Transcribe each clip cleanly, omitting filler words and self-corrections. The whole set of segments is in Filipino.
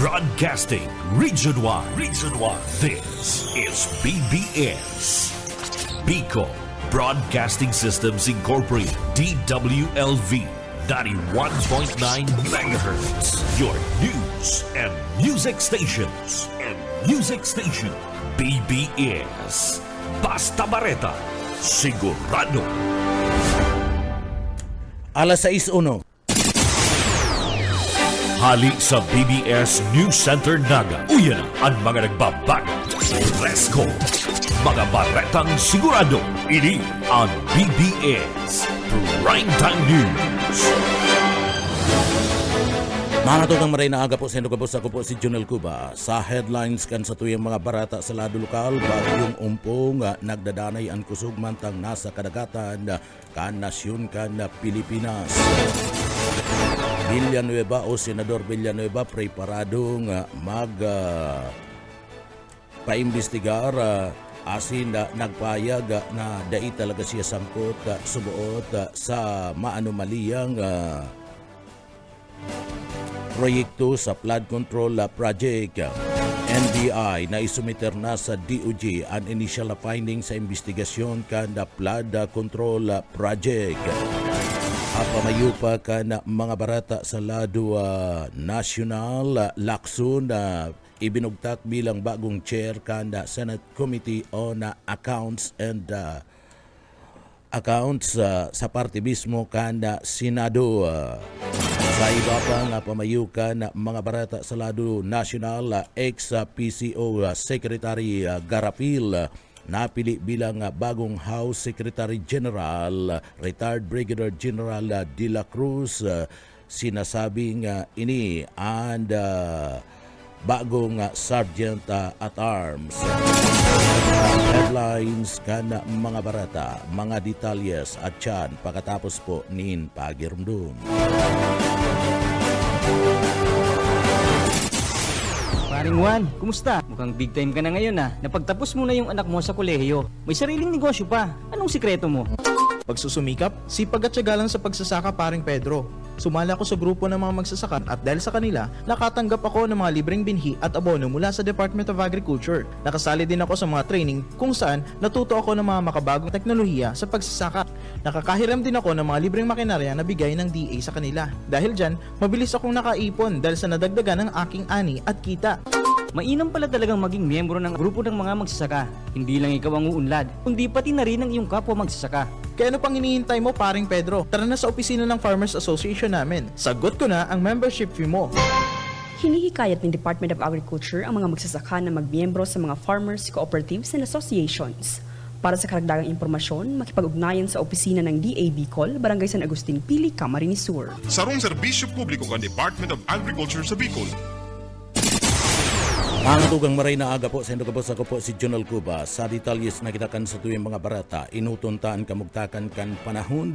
Broadcasting Region 1. Region 1. This is BBS. Bicol Broadcasting Systems Incorporated. DWLV 91.9 MHz. Your news and music stations. BBS. Basta Bareta. Sigurado. Alas 6:01. Hali sa BBS News Center Naga. Uyan ang mga nagbabago. Fresco. Mga baretang sigurado. Ini ang BBS Primetime News. Mga tugang maray na aga po sa Indogabos, ako po si Junel Cuba. Sa headlines kan sa tuyang mga barata sa lado lokal, bagyong umpong nagdadanay ang kusog mantang nasa kadagatan kan nasyon kan Pilipinas. Villanueva o Senador Villanueva preparadong paimbestigar asin nagpayag na dai talaga siya sangkot subuot sa maanumaliyang proyekto sa flood control project. NBI na isumiter na sa DOJ ang initial findings sa investigasyon kan flood control project. Pamayo pa kan mga barata sa lado national lakson na ibinugtak bilang bagong chair kan Senate Committee on Accounts and Accounts sa party mismo kan Senado. Sa iba pa nga pamayukan mga barata sa lado national, ex-PCO Secretary Garapil napili bilang bagong House Secretary General, retired Brigadier General De La Cruz. Sinasabing ini and bagong Sergeant at Arms. Headlines kan mga barata, mga detalyes at yan pagkatapos po nin pagirumdum. Paring Juan, kumusta? Mukhang big time ka na ngayon Napagtapos mo na yung anak mo sa kolehiyo. May sariling negosyo pa. Anong sikreto mo? Pagsusumikap, sipag at tiyaga lang sa pagsasaka, paring Pedro. Sumali ako sa grupo ng mga magsasaka at dahil sa kanila, nakatanggap ako ng mga libreng binhi at abono mula sa Department of Agriculture. Nakasali din ako sa mga training kung saan natuto ako ng mga makabagong teknolohiya sa pagsasaka. Nakakahiram din ako ng mga libreng makinarya na bigay ng DA sa kanila. Dahil dyan, mabilis akong nakaipon dahil sa nadagdagan ng aking ani at kita. Mainam pala talagang maging miyembro ng grupo ng mga magsasaka. Hindi lang ikaw ang uunlad, kundi pati na rin ang iyong kapwa magsasaka. Kaya ano pang hinihintay mo, paring Pedro? Tara na sa opisina ng Farmers Association namin. Sagot ko na ang membership fee mo. Hinihikayat ng Department of Agriculture ang mga magsasaka na magmiyembro sa mga farmers, cooperatives and associations. Para sa karagdagang impormasyon, makipag-ugnayan sa opisina ng DA Bicol, Barangay San Agustin Pili, Camarines Sur. Sarong serbisyo publiko ng Department of Agriculture sa Bicol. Mga tugang maray na aga po sa Indogabos, ako po si Junel Cuba. Sa detalyes na kitakan sa tuyong mga barata, inutuntaan kamugtakan kan panahon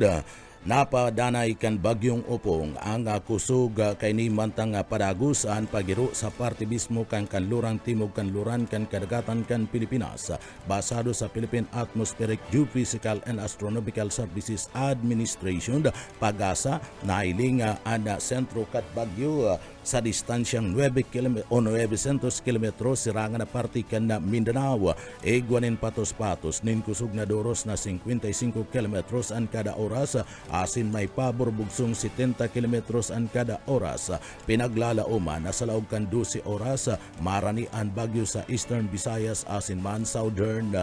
napadanay kan bagyong upong ang kusog kay ni mantang padagusan pagiro sa parte mismo kan kanlurang timog kanluran kan kadagatan kan Pilipinas basado sa Philippine Atmospheric Geophysical and Astronomical Services Administration pag-asa na iling ang sentro kat bagyo sa distansyang 900 kilometros sirangan na parte kan Mindanao egwanin patos-patos nin kusog na doros na 55 kilometros an kada oras asin may pabor bugsong 70 kilometros an kada oras. Pinaglalauman na sa laog kan 12 oras maranian bagyo sa Eastern Visayas asin man Southern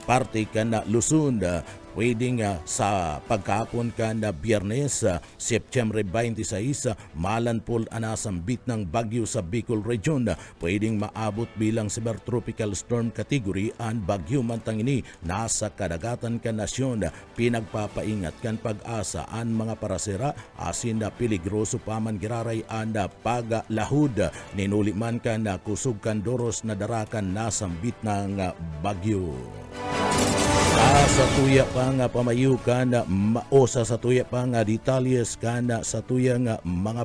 parte kan Luzon. Pwedeng sa pagkapon kan Biyernes, September 26, malanpol anasambit ng bagyo sa Bicol Region. Pwedeng maabot bilang severe tropical storm category ang bagyo mantang ini nasa kadagatan kan nasyon. Pinagpapaingat kan pag-asa ang mga parasera asin na peligroso paman giraray ang paglahod. Ninuliman kan kusog kan doros na darakan nasambit ng bagyo. Sa tuya pa nga pamayukan o sa tuya pa nga detalyes kana sa tuya nga mga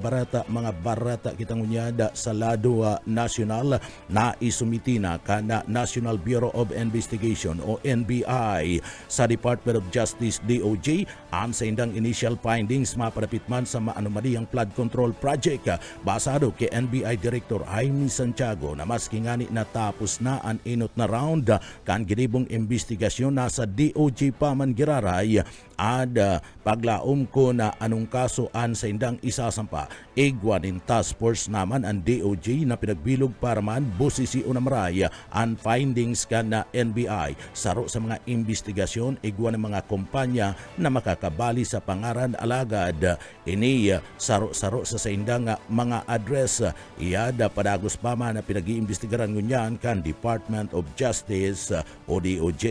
barata kitang unyada sa lado nasyonal na isumiti na kana National Bureau of Investigation o NBI sa Department of Justice DOJ ang sa indang initial findings mapadapit man sa maanumaliyang flood control project basado kay NBI Director Jaime Santiago na maski ngani natapos na ang inot na round kan ginibong investigasyon na sa DOJ pa man giraray at paglaom ko na anong kasuan sa indang isasampa igwanin task force naman ang DOJ na pinagbilog para man busisi unamaray ang findings ka na NBI saro sa mga investigasyon igwan ng mga kumpanya na makakabali sa pangaran alagad ini saro sa indang mga address iyada padagos pa man na pinag-iimbestigaran ngunyan kan Department of Justice o DOJ.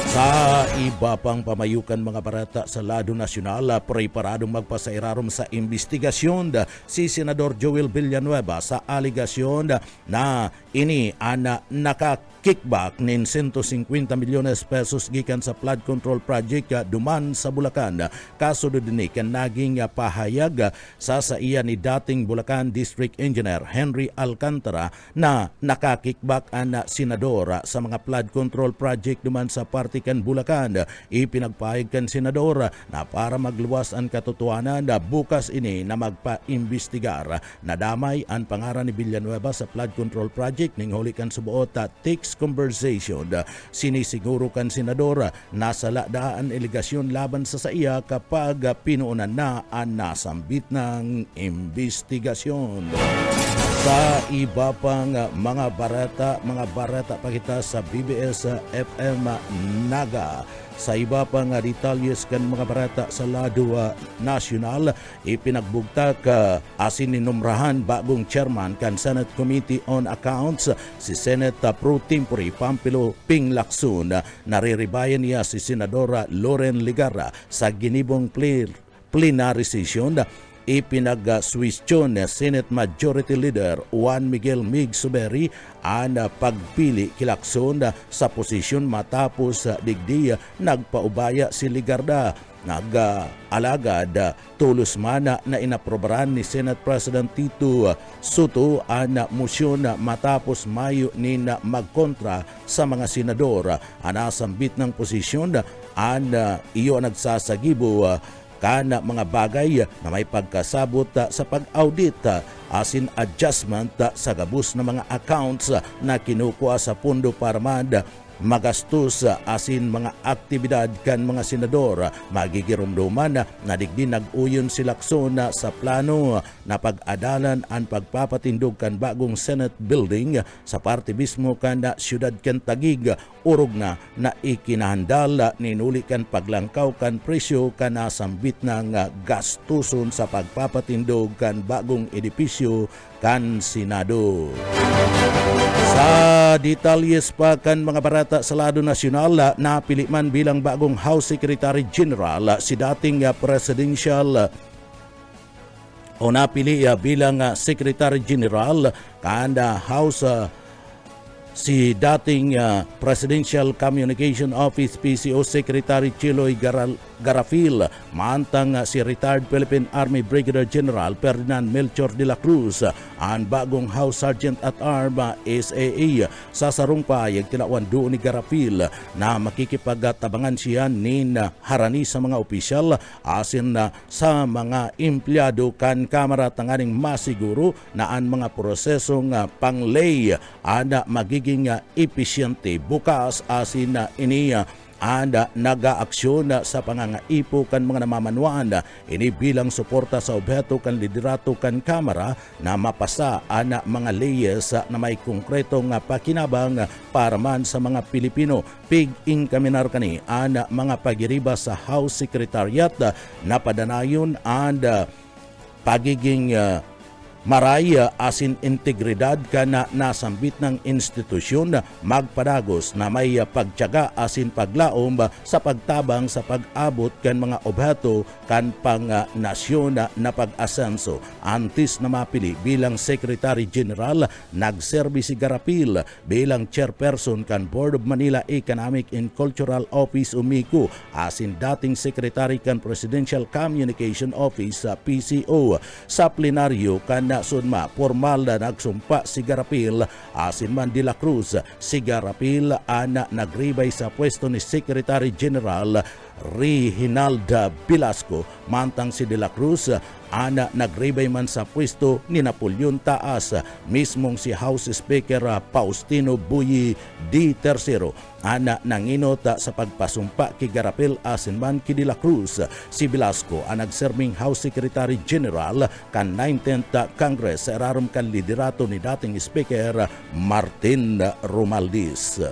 Sa iba pang pamayukan mga barata sa lado nasyonal, preparadong magpasairarom sa investigasyon si Senador Joel Villanueva sa aligasyon na ini ana naka-kickback nin 150 milyones pesos gikan sa flood control project duman sa Bulacan. Kasunod ni kan naging pahayag sa iya ni dating Bulacan District Engineer Henry Alcantara na naka-kickback ana senador sa mga flood control project duman sa Partikan Bulacan. Ipinagpahayag kan senador na para magluwas ang katotohanan na bukas ini na magpa-imbestigar na damay ang pangaran ni Villanueva sa flood control project ning huli kan subuot text conversation. Sinisiguro kan senador na saladaan elegasyon laban sa iya kapag pinuunan na ang nasambit ng investigasyon. Sa iba pang mga barata pakita sa BBS FM Naga. Sa iba pang detalyes kan mga barata sa lado nasyonal, ipinagbugtak asin ninumrahan bagong chairman kan Senate Committee on Accounts si Senate Pro Tempore Pampilo Ping Lacson. Nariribayan niya si Senadora Loren Ligarra sa ginibong plenary session. Ipinag-suwestyon na Senate Majority Leader Juan Miguel Mig Suberi ang pagpili kilakson sa posisyon matapos digdi nagpaubaya si Ligarda. Nag-alagad tulos man na inaprobaran ni Senate President Tito Soto ang motion matapos Mayo ni na magkontra sa mga senador. Anasambit ng posisyon ang iyo nagsasagibo kana mga bagay na may pagkasabot sa pag-audit asin adjustment sa gabos na mga accounts na kinukuha sa Pondo para magastos asin mga aktibidad kan mga senador. Magigirumduman na digdi nag-uyon si Lacson sa plano na pag-adalan ang pagpapatindog kan bagong Senate building sa parte mismo kan siyudad kan Taguig. Urog na ikinahandal ninuli kan paglangkaw kan presyo kan nasambit ng gastuson sa pagpapatindog kan bagong edipisyo kan Senado. Sa detalyes pa kan mga barata sa lado nasyonal, napili man bilang bagong House Secretary General si dating presidential o napili bilang Secretary General kanda House si dating Presidential Communication Office PCO Secretary Chiloy Garafil, maantang si retired Philippine Army Brigadier General Ferdinand Melchor de la Cruz, ang bagong House Sergeant at Arms SAA. Sa sarungpayag tilawan doon ni Garafil na makikipagtabangan siya nin harani sa mga opisyal asin sa mga empleyado kan Kamara tanganing masiguro na ang mga prosesong panglay ana magiging episyente bukas asin ini naga-aksyon sa pangangaipo kan mga namamanwaan ini bilang suporta sa objeto kan liderato kan Kamara na mapasa ana mga leyes na may konkretong pakinabang para man sa mga Pilipino. Pig-inkaminar kani ana mga pagiriba sa House Secretariat na padanayon and pagiging maraya asin integridad kana nasambit ng institusyon magpadagos na may pagtiyaga asin paglaom sa pagtabang sa pag-abot kan mga objeto kan pang nasyon na pag-asenso. Antes na mapili bilang Secretary General, nagserbi si Garapil bilang chairperson kan Board of Manila Economic and Cultural Office UMICO asin dating Secretary kan Presidential Communication Office sa PCO. Sa plenaryo kan sunma formal na nagsumpa si Garapil asin man de la Cruz. Si Garapil ana nagribay sa pwesto ni Secretary General Reginalda Velasco, mantang si de la Cruz ana nagribay man sa pwesto ni Napoleon Taas. Mismong si House Speaker Faustino Buyi III ana nanginot sa pagpasumpa kay Garapil asin man kay de la Cruz. Si Velasco ang nagserbing House Secretary General kan 19th Congress sa erarom kan liderato ni dating Speaker Martin Romualdez.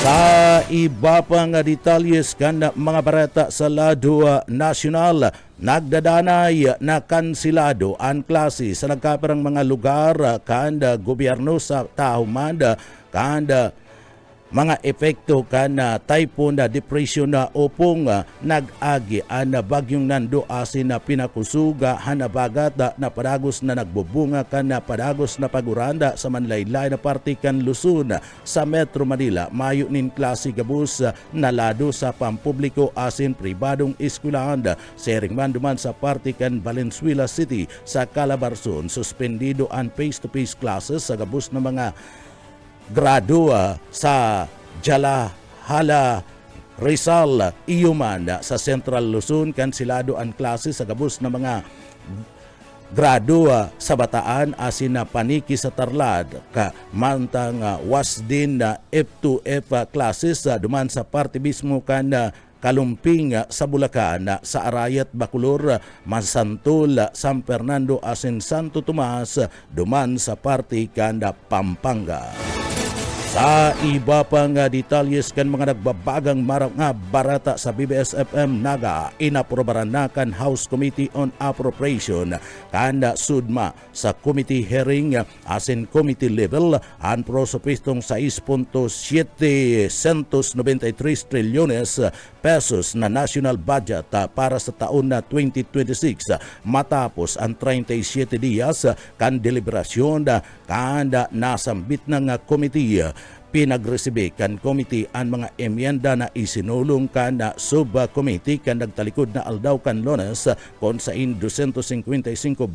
Sa iba pang detalyes kan mga barata sa lado nasyonal, nagdadanay na kansilado ang klase sa nagkaparang mga lugar kan gobyerno sa tahumanda kan mga epekto kan typhoon na depression na upong nag-agi ang bagyong Nando asin na pinakusuga hanabagat na padagos na nagbubunga kan padagos na paguranda sa manlaylay na parte kan Luzon sa Metro Manila. Mayo nin klase gabus na lado sa pampubliko asin pribadong eskwelahan. Sering man duman sa parte kan Valenzuela City sa Calabarzon, suspendido ang face-to-face classes sa gabus na mga grado sa Jalahala, Rizal, Iyuman sa Central Luzon. Kansilado ang klase sa gabus na mga grado sa Bataan asin na paniki sa Tarlad mantang was din F2F classes duman sa parte mismo kan Kalumping sa Bulacan, sa Arayat, Bacolor, Masantol, San Fernando asin Santo Tomas duman sa parte kan Pampanga. Sa iba pang detalyes kan mga nagbabagang mga barata sa BBS-FM Naga, inaprobaran na kan House Committee on Appropriation kan sudma sa committee hearing asin committee level ang prosopistong 6.793 trilyones pesos na national budget para sa taon na 2026 matapos ang 37 dias kan deliberasyon kan nasambit ng committee. Pinagresibe kan committee ang mga emyenda na isinulong kan subcommittee kan nagtalikod na aldaw kan Lunes kung sa 255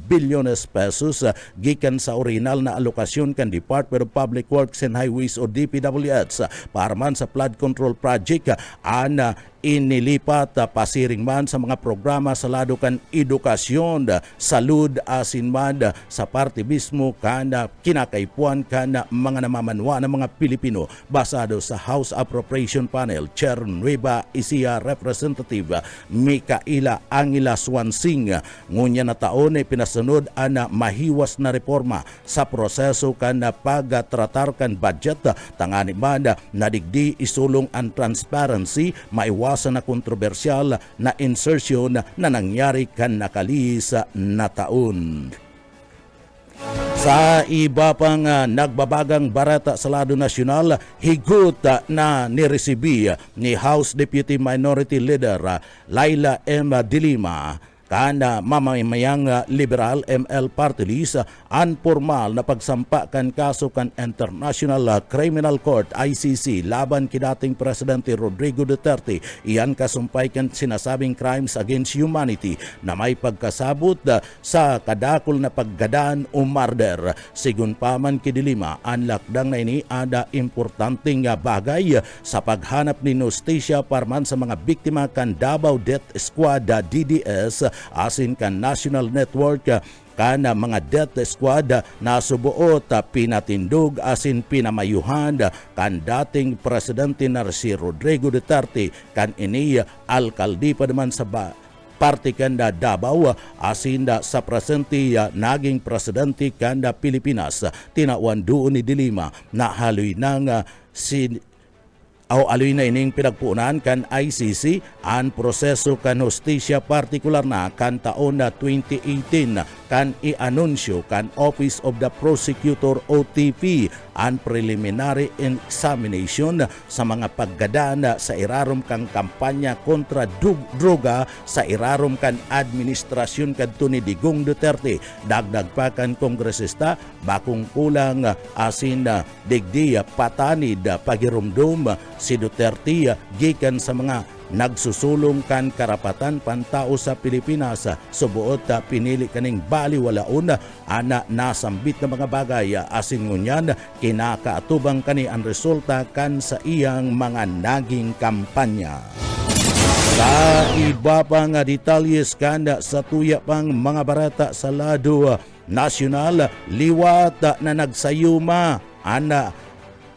bilyones pesos gikan sa original na alokasyon kan Department of Public Works and Highways o DPWH para man sa flood control project an inilipat pasiring man sa mga programa sa lado kan edukasyon, salud asin man sa parte mismo kan kinakaipuan kan mga namamanwa ng mga Pilipino basado sa House Appropriation Panel Chair Nueva Ecija Representative Micaela Angela Swansing. Ngunya na taon ay pinasunod ang mahiwas na reforma sa proseso kan pagtratar kan budget tangani man nadigdi isulong ang transparency maiwasan na kontrobersyal na insertion na nangyari kan nakalis na taon. Sa iba pang nagbabagang barata sa lado nasyonal, higot na niresibi ni House Deputy Minority Leader Laila M. De Lima kana mamamayang liberal ML Party List ang formal na pagsampa kan kaso kan International Criminal Court ICC laban kidating Presidente Rodrigo Duterte. Iyan kasumpay kan sinasabing crimes against humanity na may pagkasabot sa kadakol na paggadaan o murder. Sigun pa man kidilima ang lakdang na ini ada importanteng bagay sa paghanap ni Nostisya Parman sa mga biktima kan Davao Death Squad DDS asin kan National Network kan mga death squad na subuot pinatindog asin pinamayuhan kan dating presidente na si Rodrigo Duterte kan ini alkalde pa naman sa parte kan Davao asin sa presente naging presidente kan Pilipinas. Tinawan doon ni Dilima na haloy nang aw aloy na ining pinagpuunan kan ICC ang proseso kan hustisya partikular na kan taon na 2018 kan i-anunsyo kan Office of the Prosecutor OTP ang preliminary examination sa mga paggadana sa irarom kang kampanya kontra droga sa irarom kan administrasyon kadto ni Digong Duterte. Dagdag pa kan kongresista bakong kulang asin digdi patanid pagirumdum si Duterte gikan sa mga nagsusulong kan karapatan pantao sa Pilipinas subuot pinili kaning baliwalaon ana nasambit na mga bagay asin ngunyan kinakaatubang kani ang resulta kan sa iyang mga naging kampanya. Sa iba pang detalyes kan sa tuya pang mga barata sa lado nasyonal, liwat na nagsayuma ana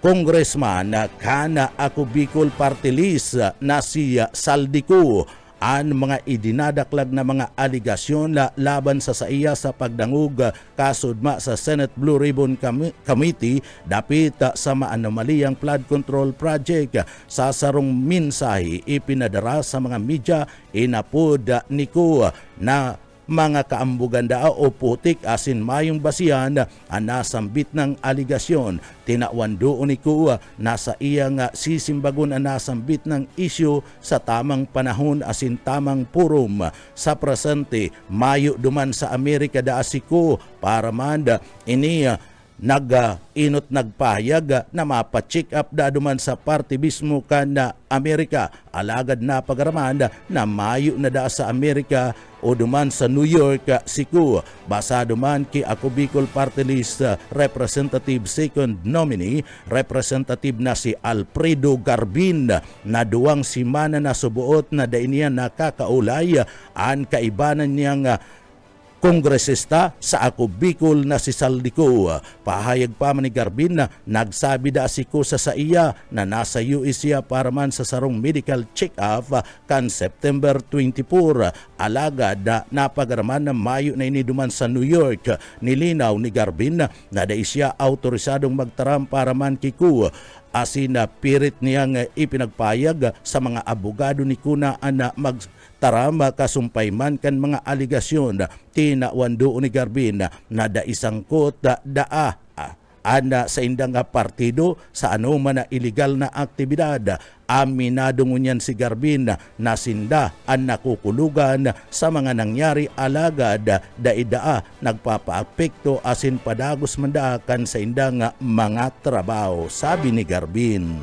Congressman kana ako Bicol Party List na si Saldico ang mga idinadaklag na mga aligasyon laban sa iya sa pagdangog kasudma sa Senate Blue Ribbon Committee dapit sa maanomaliyang flood control project. Sa sarong mensahe ipinadara sa mga media inapod niko na mga kaambuganda o putik asin mayong basihan ang nasambit ng aligasyon. Tinawan doon ko nasa iyang sisimbagon ang nasambit ng isyu sa tamang panahon asin tamang forum. Sa presente, mayo duman sa Amerika da asiko para man ini nag-inot nagpahayag na mapacheck up da duman sa party mismo kan na Amerika. Alagad na pagaraman na mayo na da sa Amerika o duman sa New York siku. Basa duman ki ako Bicol Party List Representative Second Nominee, Representative na si Alfredo Garbin na duwang simana na subuot na dainiya nakakaulay ang kaibanan niyang kongresista sa ako Bicol na si Saldico. Pahayag pa man ni Garbin na nagsabi da si Kusa sa iya na nasa US siya para man sa sarong medical check-up kan September 24. Alagad na napagaraman na mayo na iniduman sa New York. Nilinaw ni Garbin na da siya autorisadong magtaram para man kiku asin na pirit niyang ipinagpayag sa mga abogado ni Kuna na magtarama kasumpayman kan mga aligasyon. Tinawan doon ni Garbin na da isangkot ana sa indang partido sa anuman na illegal na aktibidad. Aminado ngunyan si Garbin na sinda ang nakukulugan sa mga nangyari alagad daidaa nagpapaapekto asin padagos mandaakan sa indang mga trabaho, sabi ni Garbin.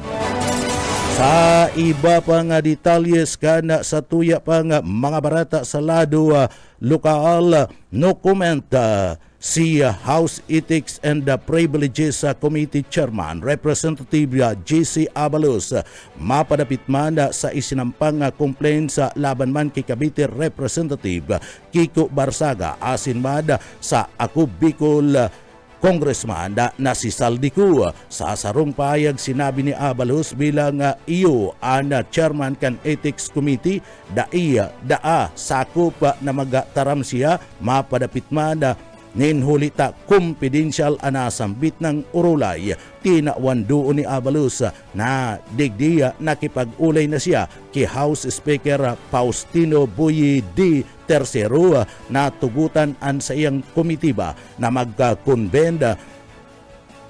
Sa iba pang detalyes kan sa tuya pang mga barata sa lado lokal, no comment si House Ethics and Privileges Committee Chairman Representative J.C. Abalos mapadapit man sa isinampang complaint sa laban man kay Cavite Representative Kiko Barsaga asin man sa ako Bicol Congressman na si Saldico. Sa sarong pahayag sinabi ni Abalos bilang iyo ang chairman kan Ethics Committee daa sakop na magtaram siya mapadapit man ninhulita confidential anasambit ng urulay. Tinawan doon ni Abalos na digdiya nakipag-ulay na siya kay House Speaker Faustino Boye D. Tercero na tugutan an sa iyang komitiba na magkonbenda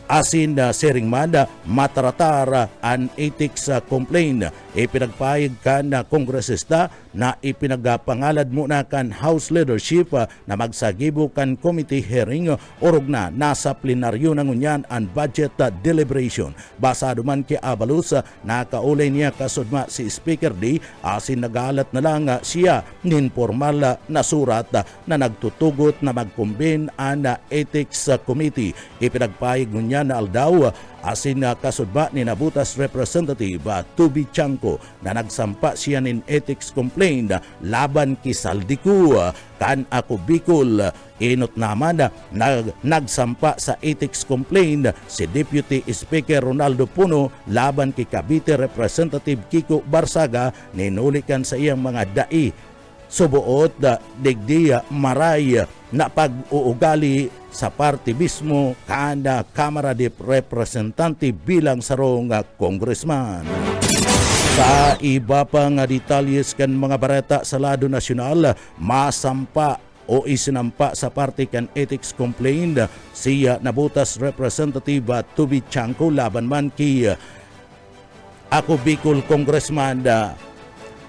asin sering manda mataratar an ethics complaint. Ipinagpahayag kan na kongresista na ipinagapangalad muna kan House Leadership na magsagibo kan committee hearing orog na nasa plenaryo ng unyan ang budget deliberation. Basado man kay Abalos nakaulay niya kasudma si Speaker D asin nagalat na lang siya ninformal na surat na nagtutugot na magkumbin ang ethics committee. Ipinagpahayag niya na aldaw asin kasudba ni Nabutas Representative Tubi Chanco na nagsampa siya nin ethics complaint laban kay Saldico kan ako Bicol. Inot naman na nagsampa sa ethics complaint si Deputy Speaker Ronaldo Puno laban kay Cavite Representative Kiko Barsaga ninulikan sa iyang mga dai subuot digdiya maray na pag-uugali sa party mismo kada Kamara de Representante bilang sarong congressman. Sa iba pang detalyes kan mga barata sa lado nasyonal, masampa o isinampa sa parte kan ethics complaint siya nabutas Representative Tubi Chanco laban man kay ako Bicol Congressman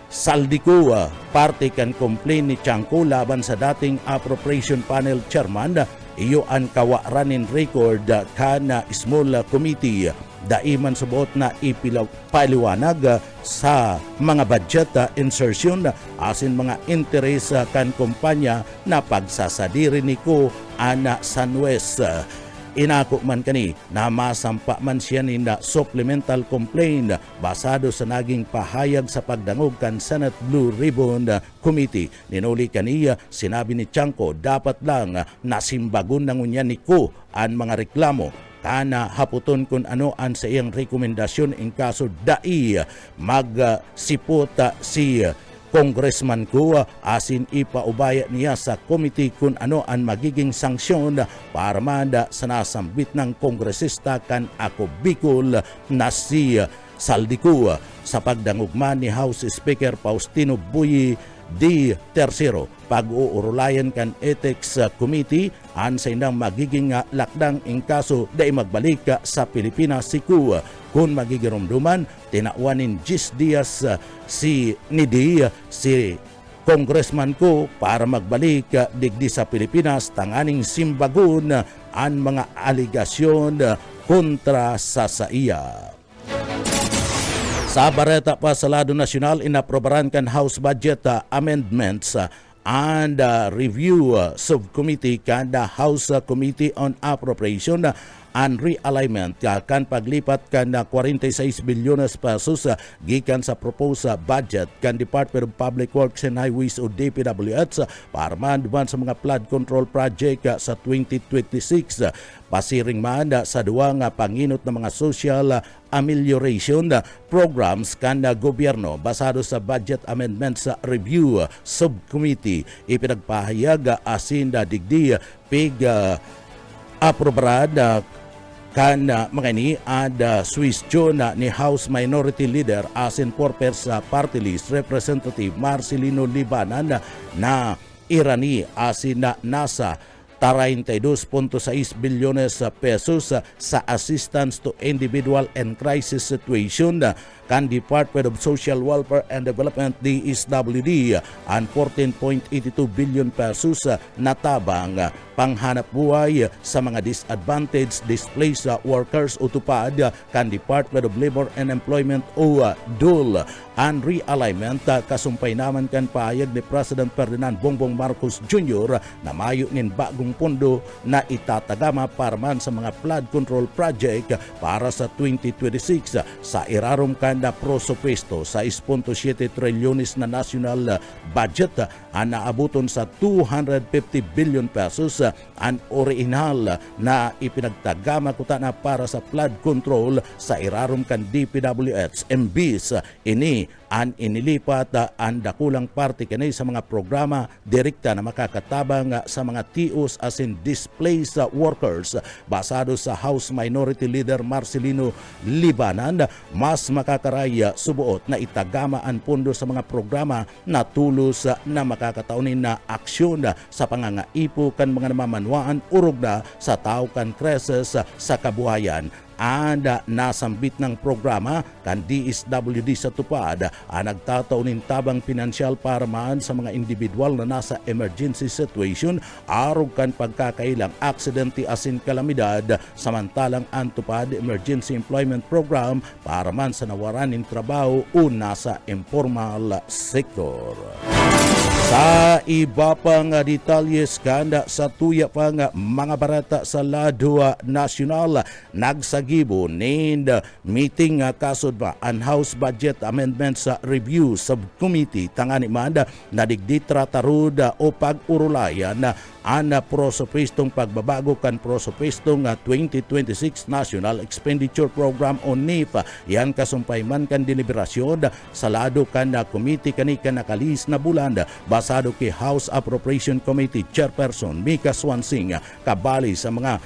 Saldico. Parte kan complaint ni Chanco laban sa dating appropriation panel chairman iyo ang kawaranin record kan small committee daiman subot na ipaliwanag sa mga budget insertion asin mga interes kan kumpanya na pagsasadiri ni ko ana Sanwes. Inako man kani na masampa man siya ni na supplemental complaint basado sa naging pahayag sa pagdangog kan Senate Blue Ribbon Committee. Ninuli kaniya sinabi ni Chanco dapat lang nasimbagon nangunya ni ko ang mga reklamo kana haputon kung ano ang sa iyang rekomendasyon in kaso dai magsipot si Congressman ko asin ipaubaya niya sa committee kung ano ang magiging sanksyon para manda sa nasambit ng kongresista kan ako Bicol na si Saldico sa pagdangugma ni House Speaker Faustino Buyi D. Tercero. Pag-uurulayan kan Ethics Committee an sa indang magiging lakdang in kaso dai magbalik sa Pilipinas si Ku. Kung magigirumduman, tinawanin 10 Diaz si Nidi, si Congressman ko para magbalik digdi sa Pilipinas tanganing simbagon ang mga aligasyon kontra sa iya. Sa bareta pa sa lado nasyonal, inaprobaran kan House Budget Amendments and Review Subcommittee kan House Committee on Appropriation and Realignment kan paglipat kan 46 bilyones pesos gikan sa proposed budget kan Department of Public Works and Highways o DPWH para manduman sa mga flood control project sa 2026. Pasiring man sa duwa nga panginot ng mga social amelioration programs kan gobyerno basado sa Budget Amendments Review Subcommittee. Ipinagpahayag asin digdi pig aprobarad kan mga ni ad suwisyon ni House Minority Leader asin purpose Party List Representative Marcelino Libanan na irani asin na nasa 32.6 bilyones pesos sa assistance to individual and crisis situation kan Department of Social Welfare and Development DSWD and 14.82 billion pesos na tabang panghanap buhay sa mga disadvantaged displaced workers o tupad kan Department of Labor and Employment o DOL and realignment kasumpay naman kan pahayag ni President Ferdinand Bongbong Marcos Jr. na mayo nin bagong pondo na itatagama para man sa mga flood control project para sa 2026 sa irarom kan na prosopesto sa 6.7 trilyones na national budget ang naabuton sa 250 billion pesos ang original na ipinagtagama kuta na para sa flood control sa irarom kan DPWH MBs ini ang inilipat ang dakulang parte kanay sa mga programa direkta na makakatabang sa mga TOs as in displaced workers basado sa House Minority Leader Marcelino Libanan. Mas makakaraya subuot na itagama ang pondo sa mga programa na tulos na makakataunin na aksyon sa pangangaipo kan mga namamanwaan urog na sa tao kan kreses sa kabuhayan. And nasambit ng programa kan DSWD sa tupad ang nagtataunin tabang pinansyal para maan sa mga individual na nasa emergency situation arog kan pagkakailang aksidente asin kalamidad samantalang ang tupad emergency employment program para man sa nawaranin trabaho o nasa informal sector. Sa iba pang detalyes kanda sa tuya pang mga barata sa lado nasyonal, nagsagibo need meeting kasod ba ang House Budget Amendments Review Subcommittee tangani man na digdi tratarud o pag-urulayan ang prosopistong pagbabago kan prosopistong 2026 National Expenditure Program o NEP. Yan kasumpay man kan deliberasyon sa lado kan committee kani kan nakalis na bulan basado kay House Appropriation Committee Chairperson Mika Swansing kabali sa mga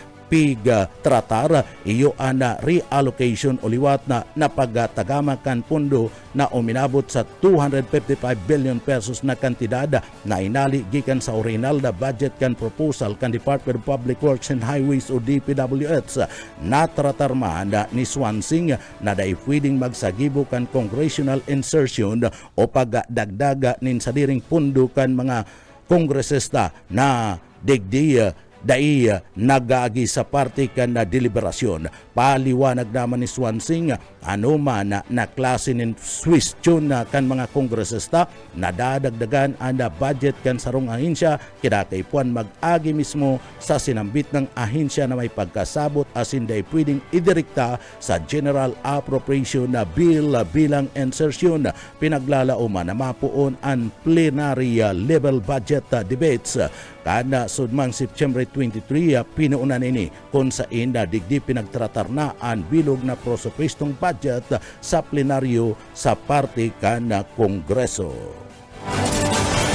tratar iyo ana reallocation o liwat na napagtagamakan pundo na uminabot sa 255 billion pesos na kantidad na inali gikan sa original na budget kan proposal kan Department of Public Works and Highways o DPWH. Natratar man ni Swansing na dai pwedeng magsagibo kan congressional insertion o pagdagdaga nin sadiring pundo kan mga kongresista na digdi dai nagagi sa parte kan na deliberasyon. Paliwanag naman ni Swansing ano man na klase ng question kan mga kongresista na dadagdagan ang budget kan sarong ahensya kinakaipuan mag-agi mismo sa sinambit ng ahensya na may pagkasabot asin day pwedeng idirekta sa General Appropriation na Bill bilang insertion. Pinaglalauman na mapuon ang plenary level budget debates kada sudmang September 23 pinuunan ini kung sa inda digdi pinagtratar na ang bilog na prosopistong budget sa plenaryo sa parte kan Kongreso.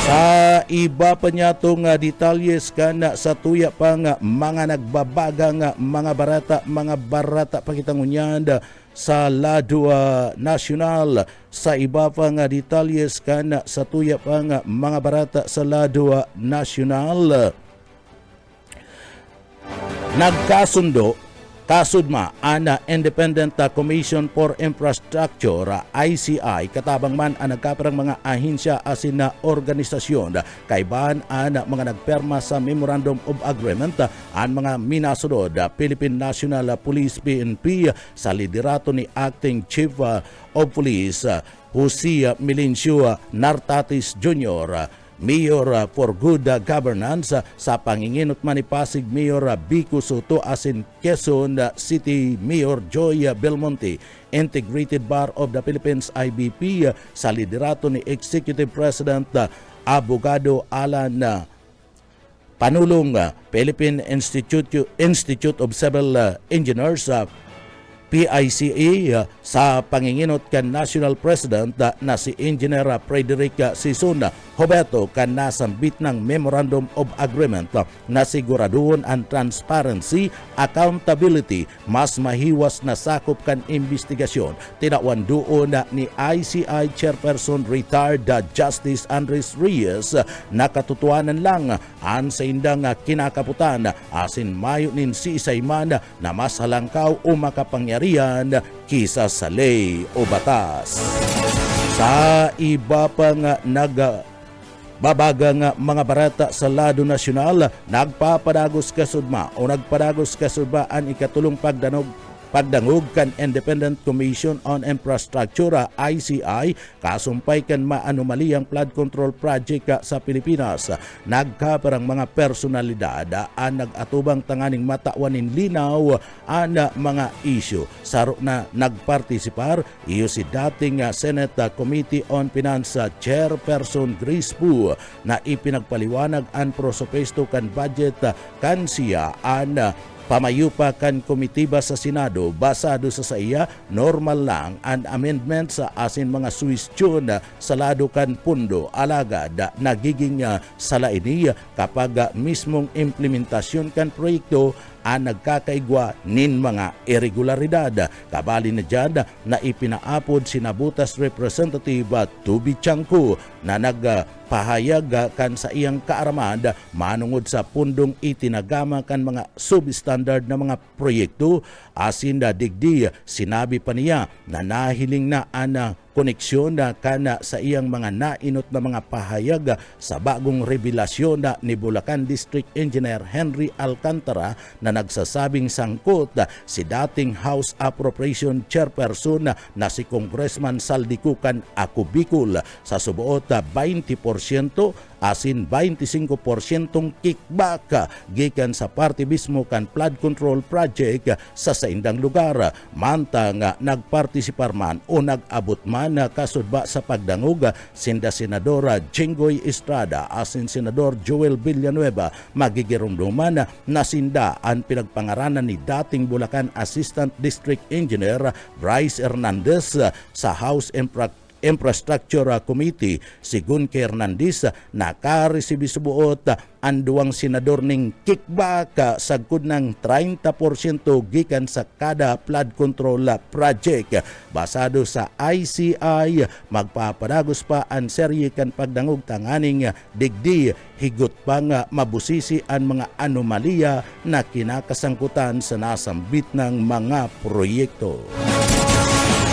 Sa iba pa niya itong detalyes kan sa tuya pang mga nagbabagang mga barata pakitangunyan sa lado nasyonal. Sa iba pang detalyes kan sa tuya pang mga barata sa lado nasyonal. Kasudma ana Independent Commission for Infrastructure ICI katabang man ang nagkaparang mga ahensya asin na organisasyon kaibahan ang mga nagperma sa Memorandum of Agreement ang mga minasunod Philippine National Police PNP sa liderato ni Acting Chief of Police Jose Melencio Nartatis Jr., Mayor for Good Governance sa panginginot man ni Pasig Mayor Bico Soto asin Quezon City Mayor Joy Belmonte, Integrated Bar of the Philippines IBP sa liderato ni Executive President Abogado Alan Panulong, Philippine Institute of Civil Engineers PICE sa panginginot kan National President na si Engineer Frederick Sison Hobeto kan nasambit ng Memorandum of Agreement na siguraduhon ang transparency, accountability, mas mahiwas na sakop kan investigasyon. Tinawan doon ni ICI Chairperson Retired Justice Andres Reyes nakatutuanan lang ang sa indang kinakaputan asin mayo nin si Isayman na mas halangkaw o makapangyarihan kisa sa ley o batas. Sa iba pang nagbabagang mga barata sa lado nasyonal, nagpadagos kasudma ang ikatulong pagdangog kan Independent Commission on Infrastructure ICI kasumpay kan maanumaliyang flood control project sa Pilipinas. Nagkaparang mga personalidad ang nagatubang tanganing mataawanin linaw ang mga isyu. Saro na nagpartisipar iyo si dating Senate Committee on Finance Chairperson Grace Pu na ipinagpaliwanag ang prosopesto kan budget kan siya ang pamayupa kan komitiba sa Senado basado sa iya normal lang ang amendment sa asin mga suwestyon sa lado kan pundo alagad nagiging salaini kapag mismong implementasyon kan proyekto ang nagkakaigwa nin mga irregularidad. Kabali na dyan na ipinaapod si Nabutas Representative Tubi Tiangco na nagpahayag kan sa iyang kaaramad manungod sa pundong itinagama kan mga substandard na mga proyekto asin digdi sinabi pa niya na nahiling na ang koneksyon na kana sa iyang mga nainot na mga pahayag sa bagong revelasyon na ni Bulacan District Engineer Henry Alcantara na nagsasabing sangkot si dating House Appropriation Chairperson na si Congressman Saldicucan Ako Bicol sa subuot 20% asin 25% kickback gikan sa parte mismo kan flood control project sa saindang lugar. Mantang nagpartisipar man o nag-abot man kasudba sa pagdangog sinda Senadora Jinggoy Estrada asin Senador Joel Villanueva magigirumduman na sinda ang pinagpangaranan ni dating Bulacan Assistant District Engineer Bryce Hernandez sa House Infrastructure Committee si Gunke Hernandez nakaresibi subuot ang duwang senador ning kickback sagkod ng 30% gikan sa kada flood control project. Basado sa ICI, magpapadagos pa ang serye kan pagdangog tanganing digdi higot pa nga mabusisi ang mga anomalya na kinakasangkutan sa nasambit ng mga proyekto.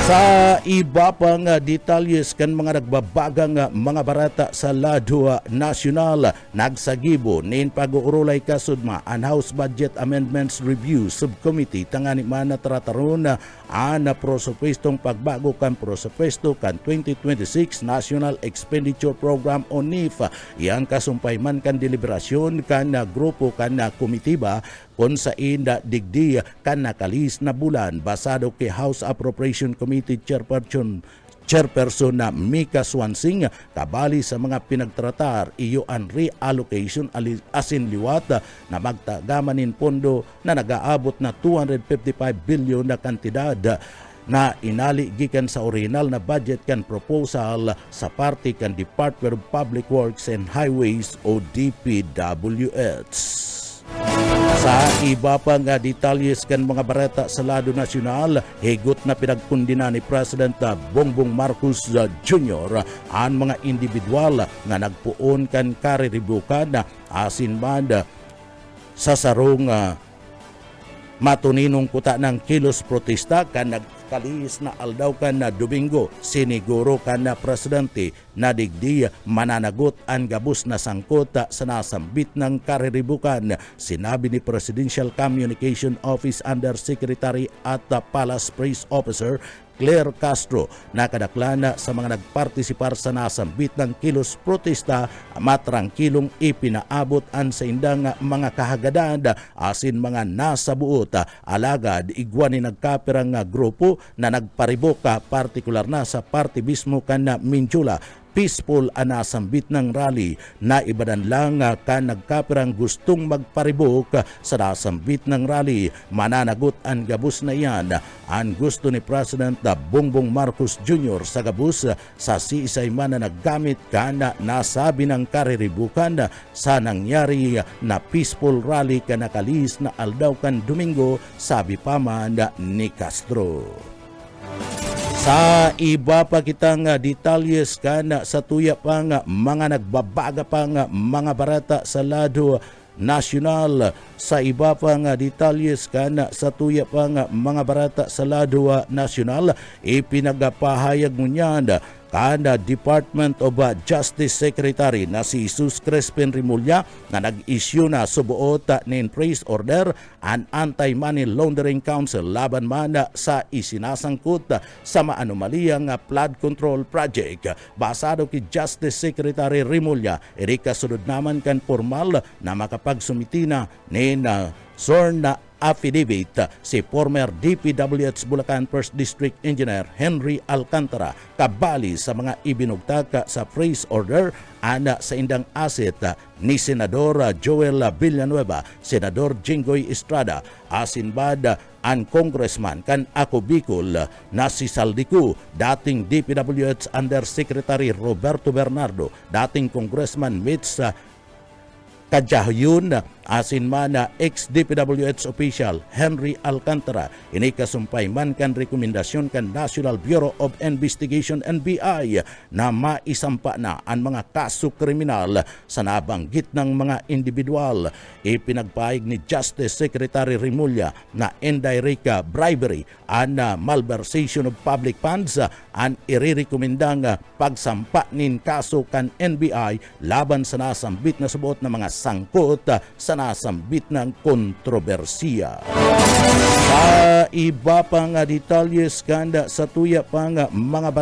Sa iba pang detalyes kan mga nagbabagang mga barata sa lado nasyonal, nagsagibo nin pag-uurulay kasudma ang House Budget Amendments Review Subcommittee tangani man na trataron ang prosupwestong pagbago kan prosupwesto kan 2026 National Expenditure Program o NIF. Iyan kasumpay man kan deliberasyon kan grupo kan komitiba kung sa inda digdi kan nakalis na bulan basado kay House Appropriation Committee Chairperson na Mika Swansing kabali sa mga pinagtratar iyo ang reallocation asin liwat na magtagamanin pondo na nagaabot na 255 bilyon na kantidad na inali gikan sa original na budget kan proposal sa parte kan Department of Public Works and Highways o DPWH. Sa iba pang detalyes kan mga barata sa lado nasyonal, higot na pinagkundina ni President Bongbong Marcos Jr. ang mga individual na nagpuon kan kariribukan asin man sa sarong matuninong kuta ng kilos protesta kan nagkalis na aldaw kan na Domingo. Siniguro kan na presidente na digdi mananagot ang gabos na sangkot sa nasambit ng kariribukan. Sinabi ni Presidential Communication Office Undersecretary at Palace Press Officer Claire Castro na kadaklana sa mga nagpartisipar sa nasambit ng kilos protesta matrangkilong ipinaabot ang sa indang mga kahagadan asin mga nasabuot alagad igwan ni nagkapirang grupo na nagpariboka partikular na sa parte mismo kan Minjula. Peaceful ang nasambit ng rally na ibadan lang kan nagkapirang gustong magparibok sa nasambit ng rally. Mananagot ang gabos na iyan ang gusto ni President Bongbong Marcos Jr. sa gabos sa siisay man na naggamit kan nasabi ng kariribukan sa nangyari na peaceful rally kan nakalis na aldaw kan Domingo, sabi pa man ni Castro. Sa iba pa kitang detalyes kan sa tuya pang mga nagbabaga pang mga barata sa lado nasyonal. Sa iba pang detalyes kan sa tuya pang mga barata sa lado nasyonal, ipinagpahayag mo niyan kan Department of Justice Secretary na si Jesus Crispin Rimulya na nag-issue na subuot nin praise order an Anti-Money Laundering Council laban man sa isinasangkot sa maanumaliyang flood control project. Basado kay Justice Secretary Rimulya, kasunod naman kan formal na makapagsumiti na nin sworn na affidavit si former DPWH Bulacan 1st District Engineer Henry Alcantara kabali sa mga ibinugtaka sa praise order ana sa indang asset ni Senador Joel Villanueva, Senador Jinggoy Estrada, asin bad ang Congressman kan Ako Bicol na si Saldico, dating DPWH Undersecretary Roberto Bernardo, dating Congressman Mitch Kadyahyun, asin man na ex-DPWH official Henry Alcantara. Ini kasumpay man kan rekomendasyon kan National Bureau of Investigation NBI na maisampa na ang mga kaso kriminal sa nabanggit ng mga individual. Ipinagpahayag ni Justice Secretary Rimulya na indirect bribery and malversation of public funds ang irirekomendang pagsampa nin kaso kan NBI laban sa nasambit na subuot na mga sangkot sa nasambit ng kontrobersiya. Sa iba pang detalyes kanda sa tuya pang mga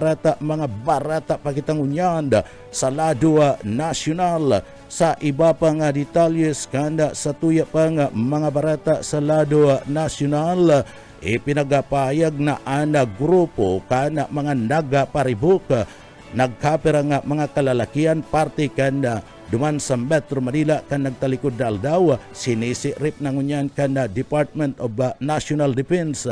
barata pakitang unyan sa lado nasyonal. Sa iba pang detalles kanda sa tuya pang mga barata sa lado nasyonal, ipinagpahayag na ang grupo kana mga nagaparibok nagkapirang mga kalalakian parte kanda duman sa Metro Manila kan nagtalikod daw sinisirip ng unyan kan Department of National Defense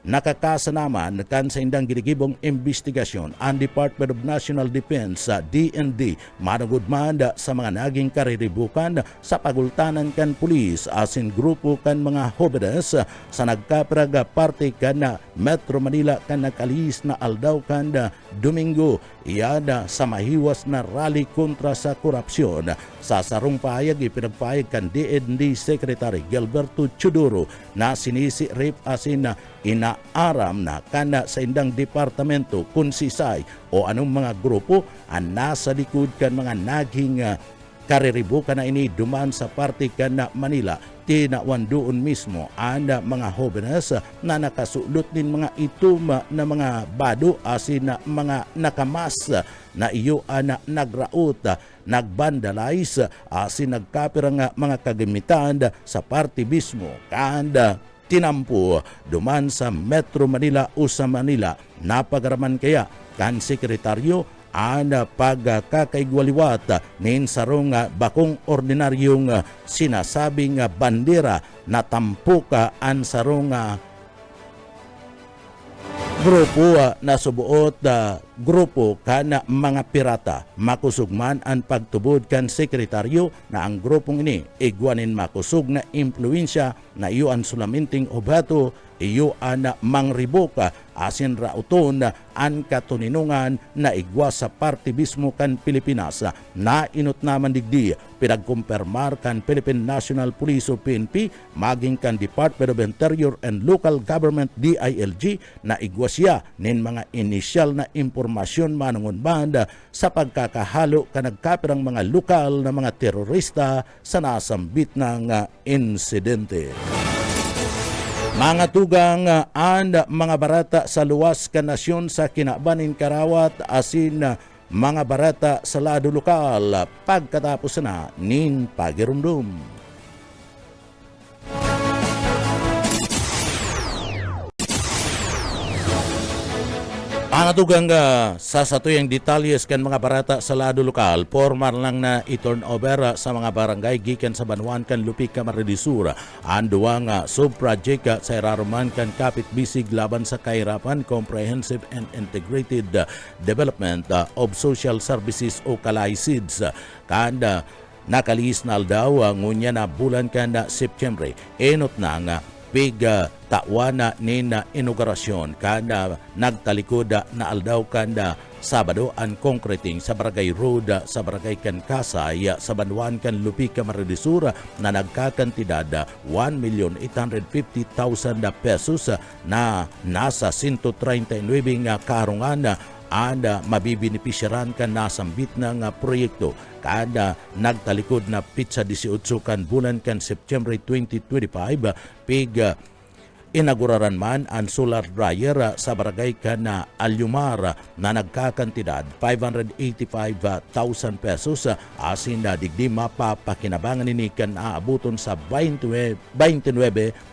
nakakasa naman kan sa indang ginigibong investigasyon ang Department of National Defense sa DND manugod man sa mga naging kariribukan sa pagultanan kan pulis asin grupo kan mga hobedes sa nagkaprag parte kan na Metro Manila kan nakalis na aldaw kan Domingo iyada sa mahiwas na rally kontra sa korupsyon. Sa sarong pahayag ipinagpahayag kan DND Secretary Gilberto Chuduro na sinisi rip asin na inaaram na kana sa indang departamento kung sisay o anong mga grupo ang nasa likod kan mga naging kariribukan na ini duman sa parte kan na Manila tinawan doon mismo ang mga hobenes na nakasulot din mga itum na mga bado asin na mga nakamas na iyo na nagraot, nagbandalize asin nagkapirang mga kagamitan sa parte mismo kanda tinampo duman sa Metro Manila o sa Manila. Napagaraman kaya kan sekretaryo ang pagkakaigwaliwat nin sarong bakong ordinaryong sinasabing bandera na tampuka ang sarong grupo na subuot grupo kan mga pirata. Makusugman ang pagtubod kan sekretaryo na ang grupong ini igwanin makusug na impluensya na iyo ang sulaminting obato iyo ang mangriboka asin rauton ang katuninungan na igwa sa parte mismo kan Pilipinas na inot naman digdi pinagkumpirmar kan Philippine National Police o PNP maging kan Department of Interior and Local Government DILG na igwa siya nin mga inisyal na impormasyon manungon banda sa pagkakahalo kan nagkapirang mga lokal na mga terorista sa nasambit ng insidente. Mga tugang and mga barata sa luwas ka nasyon sa kinabanin karawat asin mga barata sa lado lokal pagkatapos na nin pagirumdum. Panatugang sa satuyang detalyes kan mga barata sa lado lokal, formal lang na i-turn over sa mga barangay gikan sa Banuan kan Lupig Camarines ang duwang sub-project sa iraruman kan kapit bisig laban sa kahirapan Comprehensive and Integrated Development of Social Services o KALAI-SIDS kanda nakalis na aldaw ngunya na bulan kanda September enot na nga big tawana ni na inaugurasyon kanda nagtalikod na aldaw kanda Sabado ang concreting sa Barangay Road sa Barangay Kankasay sa Banuan kan Lupig Camarines na nagkakantidad 1,850,000 pesos na nasa 139 karungan ang mabibinipisyaran kan nasambit ng proyekto kada nagtalikod na pitsa 18 kan bulan kan September 2025 pig inaguraran man ang solar dryer sa barangay kan Alyumar na nagkakantidad 585,000 pesos asin na digdi mapapakinabangan ini kan aabuton sa 29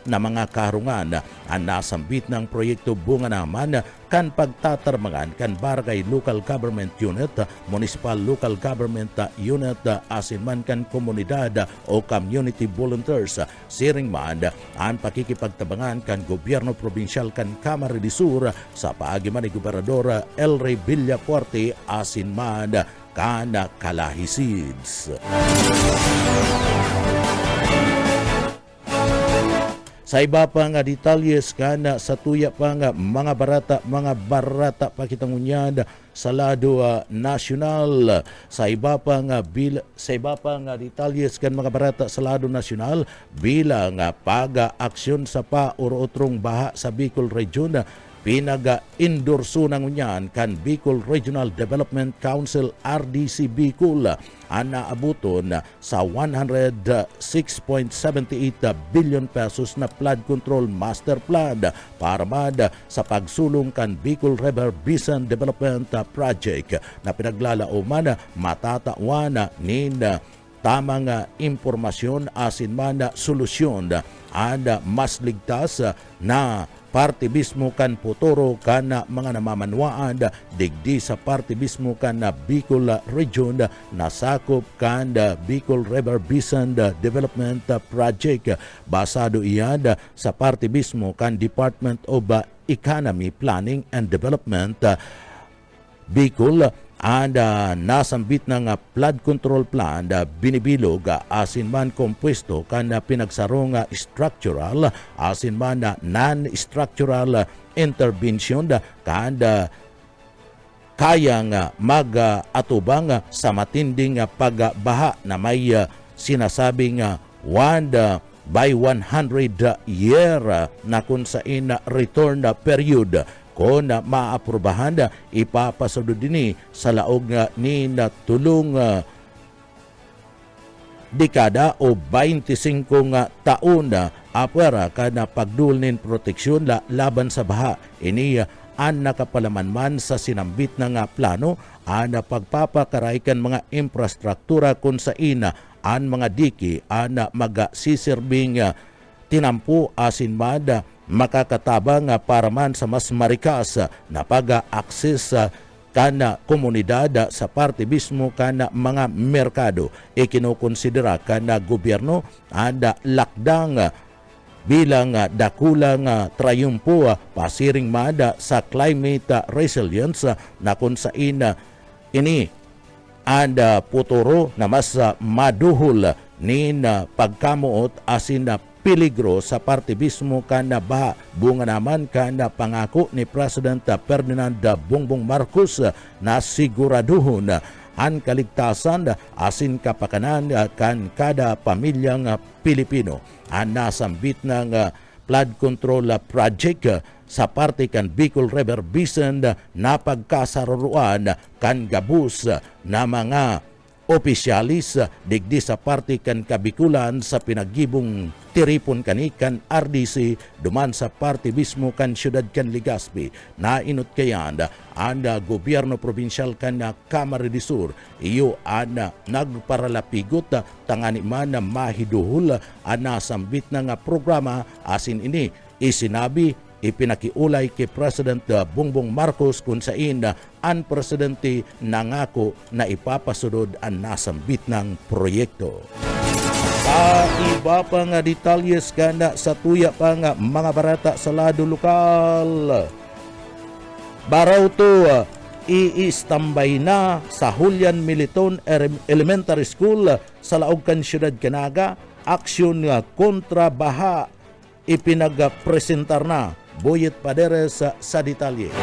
na mga karungan ang nasambit ng proyekto bunga naman kan pagtatarmangan kan barangay local government unit, municipal local government unit, asin man kan komunidad o community volunteers. Siring man ang pakikipagtabangan kan gobyerno probinsyal kan Camarines Sur sa paagiman ni Gobernador Elray Villafuerte asin man kan KALAI-SIDS. Sa iba pa nga detalyes kana sa tuya pa nga mga barata pakitangunyad sa lado nasyonal. Sa iba pa nga detalyes kan mga barata sa lado nasyonal bilang pag-aksyon sa paurotrong baha sa Bicol Region pinaga-endorso ng unyan kan Bicol Regional Development Council RDC Bicol ang naabuton sa 106.78 billion pesos na flood control master plan para sa pagsulong kan Bicol River Basin Development Project na pinaglalauman matatawan nin tamang impormasyon asin man solusyon and mas ligtas na parte mismo kan Putoro kan mga namamanwaan digdi sa parte mismo kan Bicol Region nasakop kan Bicol River Basin Development Project. Basado iyan sa parte mismo kan Department of Economy, Planning and Development Bicol and nasambit ng flood control plan binibilog asin man kompuesto kan pinagsarong structural asin man non-structural intervention kan kayang mag-atubang sa matinding pagbaha na may sinasabing 1 by 100 year na kung saan return period kung maaprubahan ipapasunod din sa laog ni tulong dekada o 25 taon apara kana pagdulnin proteksyon laban sa baha. Ini ang nakapalaman sa sinambit ng plano ang pagpapakaraykan mga infrastruktura kung saan ang mga diki ang magasiserving tinampo asin mada makakatabang para man sa mas marikas na pag-access kana komunidad sa parte mismo kana mga merkado. Ikinukonsidera kana gobyerno ang lakdang bilang dakulang trayumpo pasiring mada sa climate resilience na kung saan ini ang puturo na mas maduhol ni pagkamuot asin peligro sa parte mismo kana baha. Bunga naman kana pangako ni President Ferdinand Bongbong Marcos na siguraduhon ang kaligtasan asin kapakanan kan kada pamilyang Pilipino. Ang nasambit ng flood control project sa parte kan Bicol River Basin na pagkasaruruan kan gabus na mga opisyalis digdi sa parte kan Kabikulan sa pinagibong tiripon kanikan RDC duman sa parte mismo kan siyudad kan Legazpi. Nainot kayan ang gobyerno probinsyal kan Camarines Sur iyo ang nagparalapigot tangani man na mahiduhol ang nasambit ng programa asin ini isinabi ipinakiulay kay President Bongbong Marcos kung saan ang presidente nangako na ipapasunod ang nasambit ng proyekto. Sa iba pang detalyes kana sa tuya pang mga barata sa lado lokal. Baraw to iistambay na sa Julian Militon Elementary School sa Laogan Siyudad Canaga. Aksyon kontra baha ipinagpresentar na. Boyet Paderes sa detalye.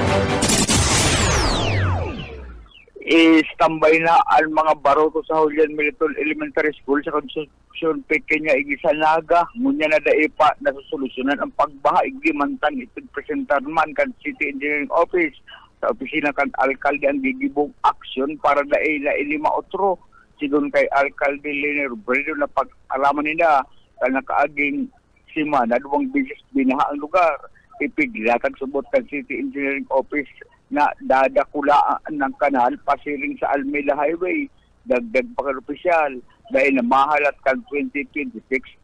Istambay na ang mga baroto sa Julian Militon Elementary School sa Constitution Pequeña Igisanaga. Ngunya na daipa na susolusyonan ang pagbaha igimantan ipagpresentar man kan City Engineering Office sa opisina kan alkalde ang gigibong aksyon para daila ilima otro. Sigon kay alkalde Liner Bredo na pag-alaman nila kan nakaaging sima na duwang bisis binaha ang lugar. Ipiglatag subot ng City Engineering Office na dadakulaan ng kanal pasiring sa Almela Highway. Dagdag pa kan opisyal dahil na mahalat kan 2026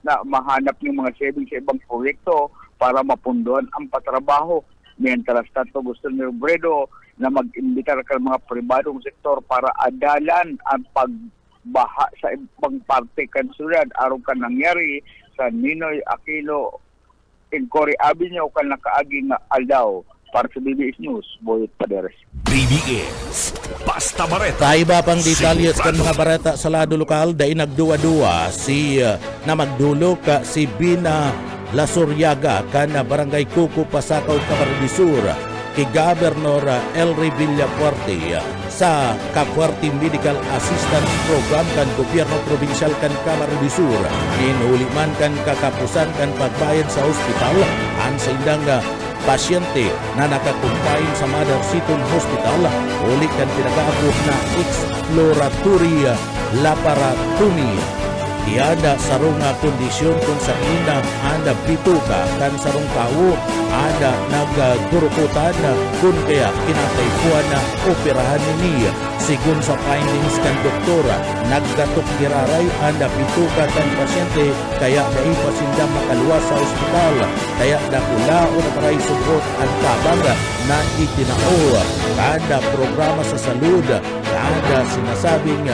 na mahanap ng mga savings sa ibang proyekto para mapunduan ang patrabaho. Mientras tanto gusto ni Robredo na mag-imbitar ka mga pribadong sektor para adalan ang pagbaha sa ibang parte kan syudad aron kan nangyari sa Ninoy Aquino in Cory Avenue kan nakaaging aldaw. Para sa BBS News, Boyet Paderes. BBS Basta Bareta. Sa iba pang detalyes kan mga barata sa lado lokal, dahil nagduwa-duwa na magdulok si Bina Lasuryaga kan Barangay Kuku, Pasakaw, Camarines Sur kay Governor Elry Villafuerte sa Kapuarte Medical Assistance Program kan Gobyerno Provincial kan Camarines Sur. Inuli man kan kakapusan kan pagbayad sa ospital ang sa indang pasyente na nakakumpain sa Mother Seton Hospital ulit kan pinag-aabot na exploratory laparatomy. Iada sarong kondisyon kung sa ina anda pituka kan sarong tao anda nagdurukutan kung kaya kinataypuan na operahan niya. Sigun sa findings kan doktora, naggatok giraray anda pituka kan pasyente kaya naipasinda makaluwas sa ospital. kaya nakula o naparay subot ang tabang na itinao kada programa sa salud, kada sinasabing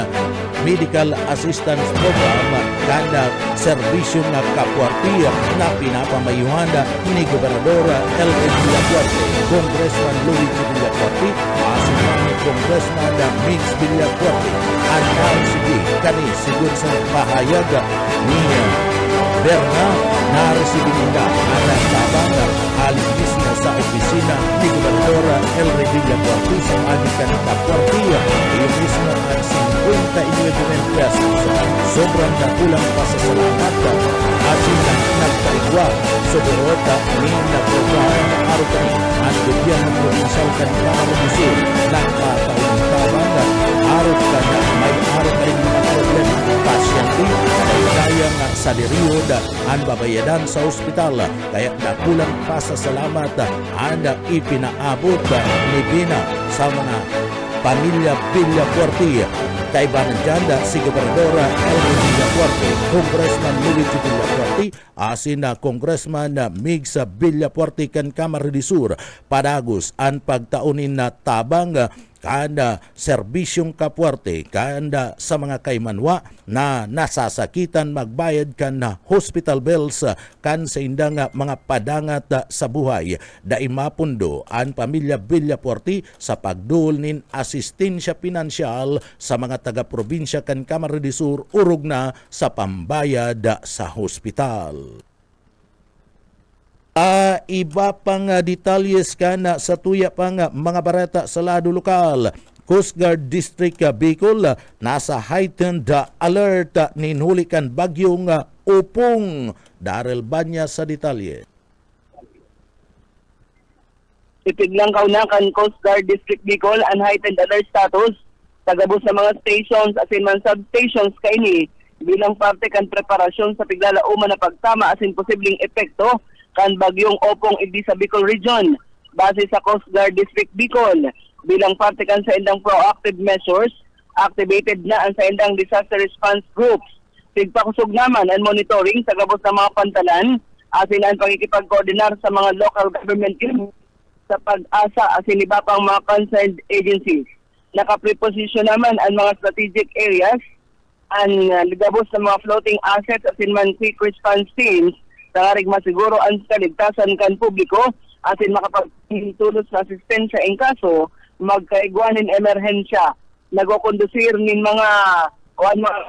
medical assistance program, kada serbisyong kapwarti na pinapamayuhan ni Gobernador Elvin Villafuerte, Congressman Luigi Villafuerte, asin ni Congressman Mix Villafuerte, ang narisigi kani sigun sa pahayag ni Berna na resibing nila ang tabang alis na sa opisina ni Gobernador Elvin Villafuerte sa magikan kapwarti, yung mismo ang 59 pesos. Sobrang nakulang pasasalamat asin na nagtarigwa sa buot ni na program araw kani ang gobyerno provincial kanina Luzon nagkataong tabang araw ka na may araw ka rin mga problema pasyente kayang sa diriod ang babayadan sa ospital kaya nakulang pasasalamat ang ipinaabot ni Bina sa mga pamilya Villafuerte. Kaibanan dyan si Gobernador Elvin Villafuerte, Congressman Luigi Villafuerte, asin na Congressman Mix Villafuerte kan Camarines Sur, padagos ang pagtaunin na tabang kanda serbisyong kapwerte kanda sa mga kaymanwa na nasasakitan magbayad kan na hospital bills kan sa indang mga padangat sa buhay da imapundo ang pamilya Villafuerte sa pagdul nin asistensya pinansyal sa mga taga-probinsya kan Camarines Sur urog na sa pambayad sa hospital. Iba pang detalyes na sa tuya pang mga barata sa lado lokal. Coast Guard District Bicol nasa heightened alert ninhulikan bagyong Upong. Darrell Banya sa detalye. Ipiglang kaunakan Coast Guard District Bicol ang heightened alert status tagabos sa mga stations asin man substations kaini bilang parte kan preparasyon sa piglalauman na pagtama asin posibleng epekto kan bagyong Opong idi sa Bicol Region. Base sa Coast Guard District Bicol, bilang parte kan sa indang proactive measures, activated na ang sa indang disaster response groups. Tigpakusog naman ang monitoring sa gabos ng mga pantalan, asin ang pagkikipag-koordinar sa mga local government units sa pag-asa asin iba pang mga concerned agencies. Nakapreposition naman ang mga strategic areas, ang gabos ng mga floating assets asin man quick response teams tangarig masiguro ang kaligtasan kan publiko asin makapagtulot sa asistensya in kaso magkaigwanin emerhensya. Nagokondusir nin mga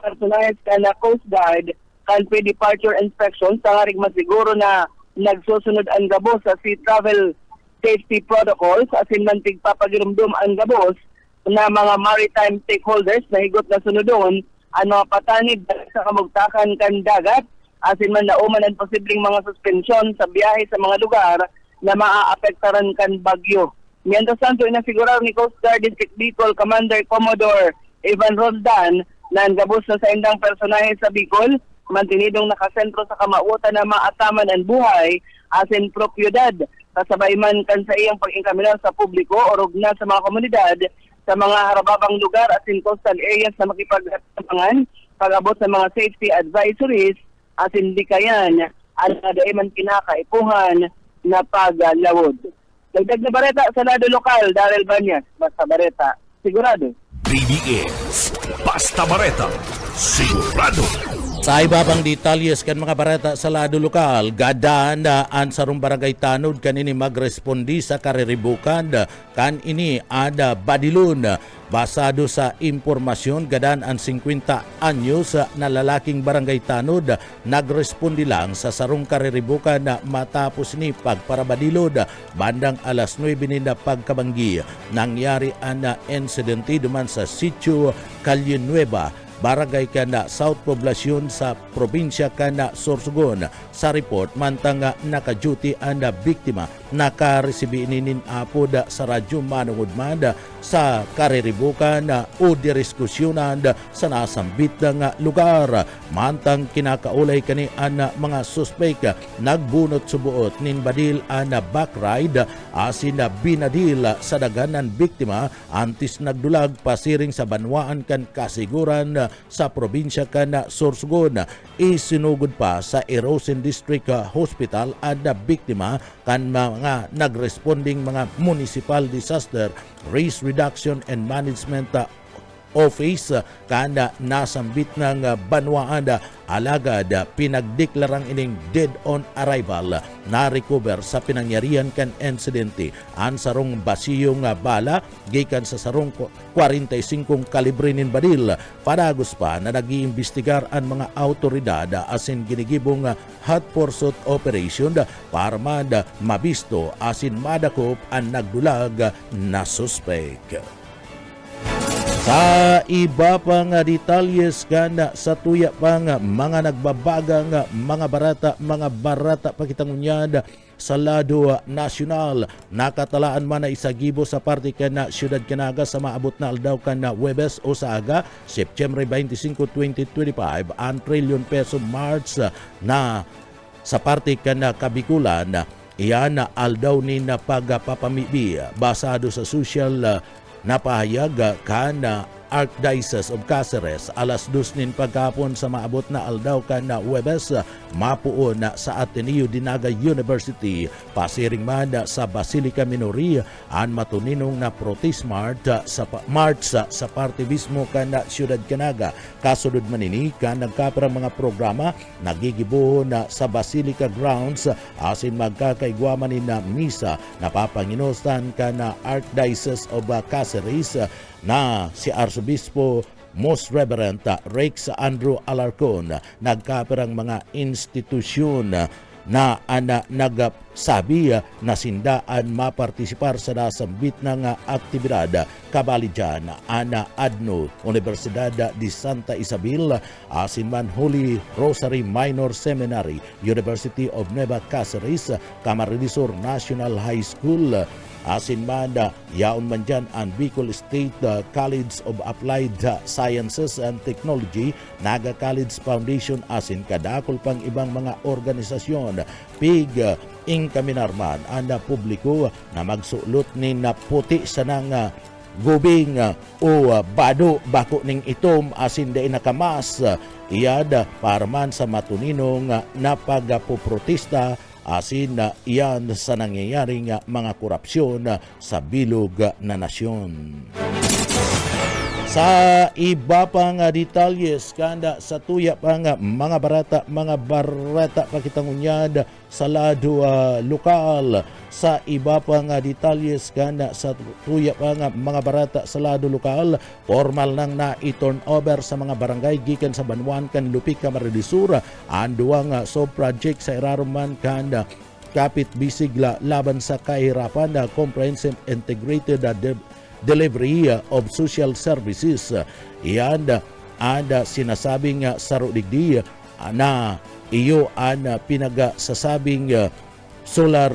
personahes kan na Coast Guard kan pre-departure inspections tangarig masiguro na nagsusunod ang gabos sa sea travel safety protocols asin man tigpapagirumdum ang gabos na mga maritime stakeholders na higot na sunodon ang mga patanid sa kamugtakan kan dagat asin man nauman ang posibleng mga suspensyon sa biyahe sa mga lugar na maaapektaran kan bagyo. Mientras tanto, inasigurar ni Coast Guard District Bicol Commander Commodore Ivan Roldan na ang gabos na sa indang personahe sa Bicol, mantinidong nakasentro sa kamautan na maataman ang buhay asin propiedad kasabay man kan sa iyang pag-inkaminar sa publiko o rugna sa mga komunidad sa mga harababang lugar asin coastal areas na makipag-atapangan pag-abot sa mga safety advisories asin di kayan ang nadaiman kinakaipuhan na paglawod. Dagdag na bareta sa lado lokal, Darrell Banyas, Basta Bareta, sigurado. BBS, Basta Bareta, sigurado. Sa iba pang detalyes kan mga barata sa lado lokal, gadaan ang sarong barangay tanod kanini magrespondi sa kariribukan kan ini ada badilon. Basado sa impormasyon, gadaan ang 50 anyos na lalaking barangay tanod nagrespondi lang sa sarong kariribukan na matapos ni pagparabadilod bandang alas 9 na pagkabanggi. Nangyari ang insidente duman sa sitio Calle Nueva, barangay kana South Poblacion sa probinsya kana Sorsogon. Sa report, mantang naka-duty ang biktima, nakaresibi inin apod sa radyo manungudmad sa kariribukan o diriskusyonan sa nasambit ng lugar. Mantang kinakaulay kani ang mga suspek, nagbunot subuot nin badil ang backride asin binadil sa daganan biktima antis nagdulag pasiring sa banwaan kan kasiguran sa probinsya kan Sorsogon. isinugod pa sa Erosin District Hospital ang biktima kan mga nagresponding mga municipal disaster risk reduction and management office kada nasambit ng banwaan alagad pinagdeklarang ining dead on arrival na recover sa pinangyarihan kan insidente ang sarong basiyong bala gikan sa sarong 45 kalibre nin baril. Padagos pa na nag-iimbestigar ang mga autoridad asin ginigibong hot pursuit operation para mabisto asin madakop ang nagdulag na suspect. Sa iba pang detalyes kana sa tuya pang mga nagbabagang mga barata pakitangunyad sa lado nasyonal, nakatalaan man na isagibo sa parte kana siyudad Canaga sa maabot na aldaw kana Huwebes o Saaga, September 25, 2025 ang trilyon peso March na sa parte kana Kabikulan. Iyan na aldaw ni na pagpapamibi basado sa social napahayag kana Archdiocese of Cáceres alas 2 nin pagkapon sa maabot na aldaw kana Huwebes mapuo na sa Ateneo Dinaga University pasiring man sa Basilica Minori ang matuninong na protest march sa parte mismo kana Ciudad Canaga. Kasunod manini kan nagkaparang mga programa nagigibo na sa Basilica grounds asin magkakaigwaman ni na misa napapanginosan kana Archdiocese of Cáceres na si Arsobispo Most Reverend Rex Andrew Alarcon. Nagkaperang mga institusyon na nagsabi na sindaan mapartisipar sa nasambit ng aktibidad kabali dyan ana adno Universidad de Santa Isabel asin man Holy Rosary Minor Seminary, University of Nueva Cáceres, Camarines National High School asin man yaon man dyan ang Bicol State College of Applied Sciences and Technology, Naga College Foundation asin kadakol pang ibang mga organisasyon. Pig inkaminarman ang publiko na magsulot ni na puti sa nang gubing o bado bako ning itom asin day nakamas iyad parman sa matuninong na pagpoprotesta asin iyan sa nangyayaring mga korupsyon sa bilog na nasyon. Sa iba pang detalyes kanda sa tuya pang mga barata pakitangunyad sa lado lokal. Sa iba pang detalyes kanda sa tuya pang mga barata sa lado lokal, formal nang na-turn over sa mga barangay gikan sa Banwan kan Lupig, Camarines Sur ang duwang sub-project sa iraruman kanda kapit bisigla laban sa kahirapan na comprehensive integrated delivery of social services. Iyan ang sinasabing sarudigdi na iyo ang pinagsasabing solar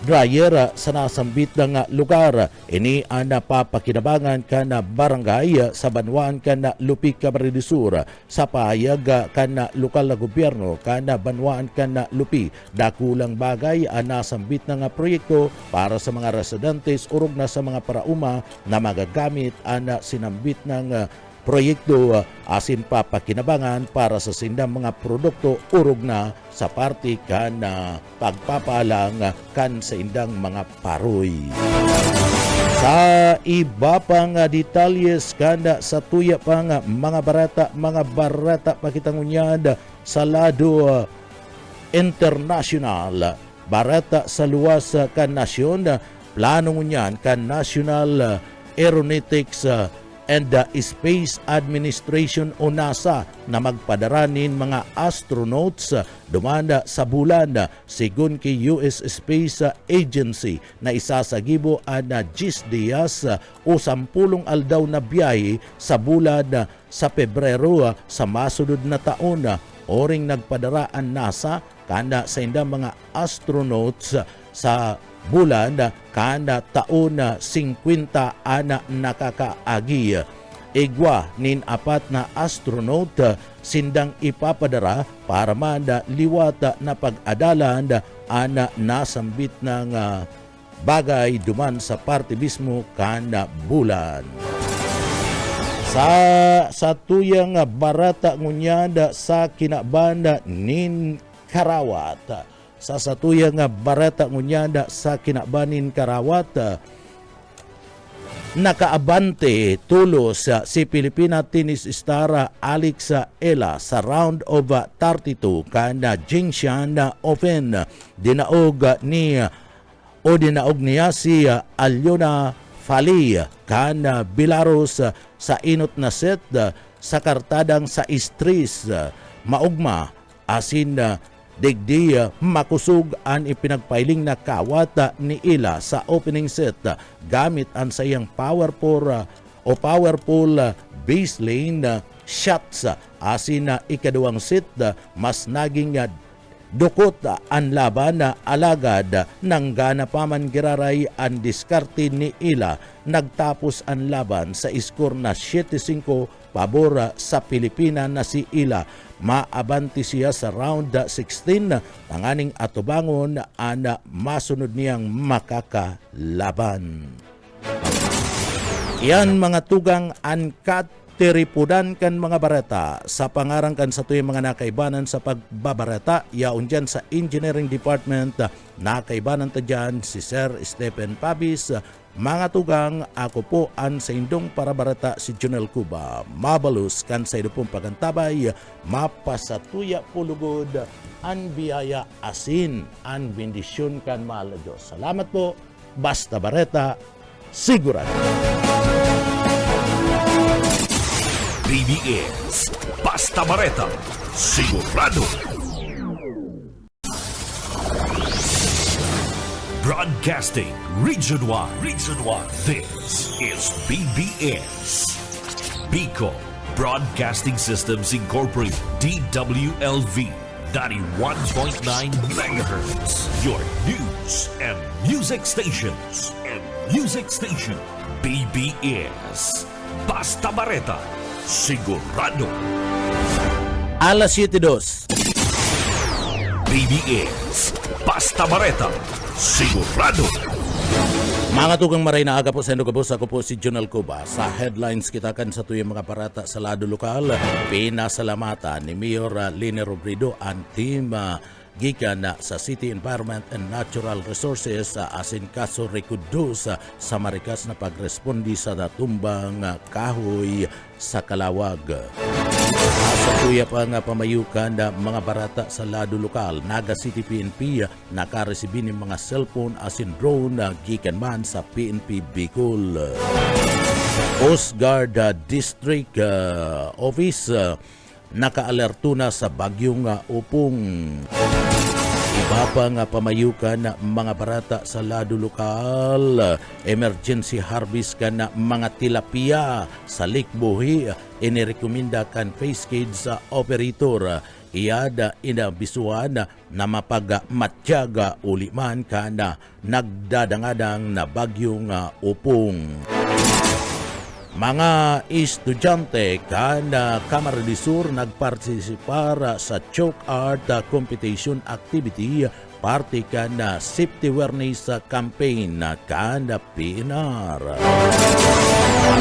dryer sa nasambit ng lugar. Ini ang napapakinabangan ka na barangay sa Banwan ka na Lupig, Camarines Sur. Sa pahayag ka na lokal na gobyerno ka na Banwan ka na Lupig. Dakulang bagay ang nasambit ng proyekto para sa mga residentes urog na sa mga parauma na magagamit ang sinambit ng proyekto asin papakinabangan para sa sindang mga produkto urog na sa parte kan pagpapalang kan sa indang mga paroy. Sa iba pang detalyes kanda sa tuya pang mga barata pakitangunyad sa lado international, barata sa luwas kan nasyon, plano ngunyan kan National Aeronautics and the Space Administration o NASA na magpadaranin mga astronauts dumanda sa bulan sigun kay US Space Agency na isasagibo ang 10 días o 10 aldaw na biyahe sa bulan sa Pebrero sa masunod na taon. Oring nagpadara ang NASA kanda sa indang mga astronauts sa bulan kada taon 50 ana nakakaagi. Igwa nin 4 na astronaut sindang ipapadara para manda liwat na pag-adalan ana nasambit ng bagay duman sa parte mismo kada bulan. Sa tuyang barata ngunyada sa kinabanda nin Karawat. Sa satuyang barata ngunyada sa kinabanin Karawat, nakaabante tulos si Filipina tennis star Alex Ela sa round of 32 kana Jingshan Open. Dinaog niya si Alyona Fali kana Belarus sa inot na set sa kartadang sa istris maugma asin digdi makusog ang ipinagpailing na kawata ni Ila sa opening set gamit ang sayang powerful baseline shots asin ikaduwang set mas naging dukot ang laban na alagad ng gana paman giraray ang diskarte ni Ila. Nagtapos ang laban sa iskor na 7-5 pabor sa Pilipina na si Ila. Maabante siya sa round 16 ang aning atubangon ang masunod niyang makakalaban. Yan mga tugang uncut tiripudan kan mga bareta sa pangarang kan sa tuyong mga nakaibanan sa pagbabareta yaon dyan sa engineering department nakaibanan ta dyan si Sir Stephen Pabis. Mga tugang, ako po ang sa indong parabareta si Jonel Cuba. Mabalus kan sa idong pagantabay, mapasatuya pulugod ang biyaya asin ang bendisyon kan mahal na Diyos. Salamat po, basta bareta, sigurado. BBS Basta Bareta Sigurado. Broadcasting Region 1. This is BBS Bicol Broadcasting Systems Incorporated, DWLV 91.9 MHz. Your news and music stations. BBS Basta Bareta Sigurado. Alas 7:02. BBS Basta Bareta Sigurado. Mga tugang maray na aga po sa Indogabos, ako po si Jonel Cuba. Sa headlines kita kan sa tuyong mga parata sa lado lokal, pinasalamatan ni Mayor Lene Robredo ang team gikan sa City Environment and Natural Resources asin kaso Recudus sa marikas na pagrespondi sa natumbang kahoy sa Kalawag. Sa tuya pa nga pamayukan na mga barata sa lado lokal, Naga City PNP nakaresibi ng mga cellphone asin drone gikan man sa PNP Bicol. Coast Guard District Office nakaalerto na sa bagyong upong. Iba pa nga pamayukan na mga barata sa lado lokal, emergency harvest ka na mga tilapia sa Lake Buhi, inirekomenda kan face cage sa operator. Iyada inabisuan na mapagmatyaga uliman ka na nagdadangadang na bagyong upong. Mga estudyante kana Kamara de Sur nagpartisipar sa chalk art competition activity parte kana safety awareness campaign kana PNR.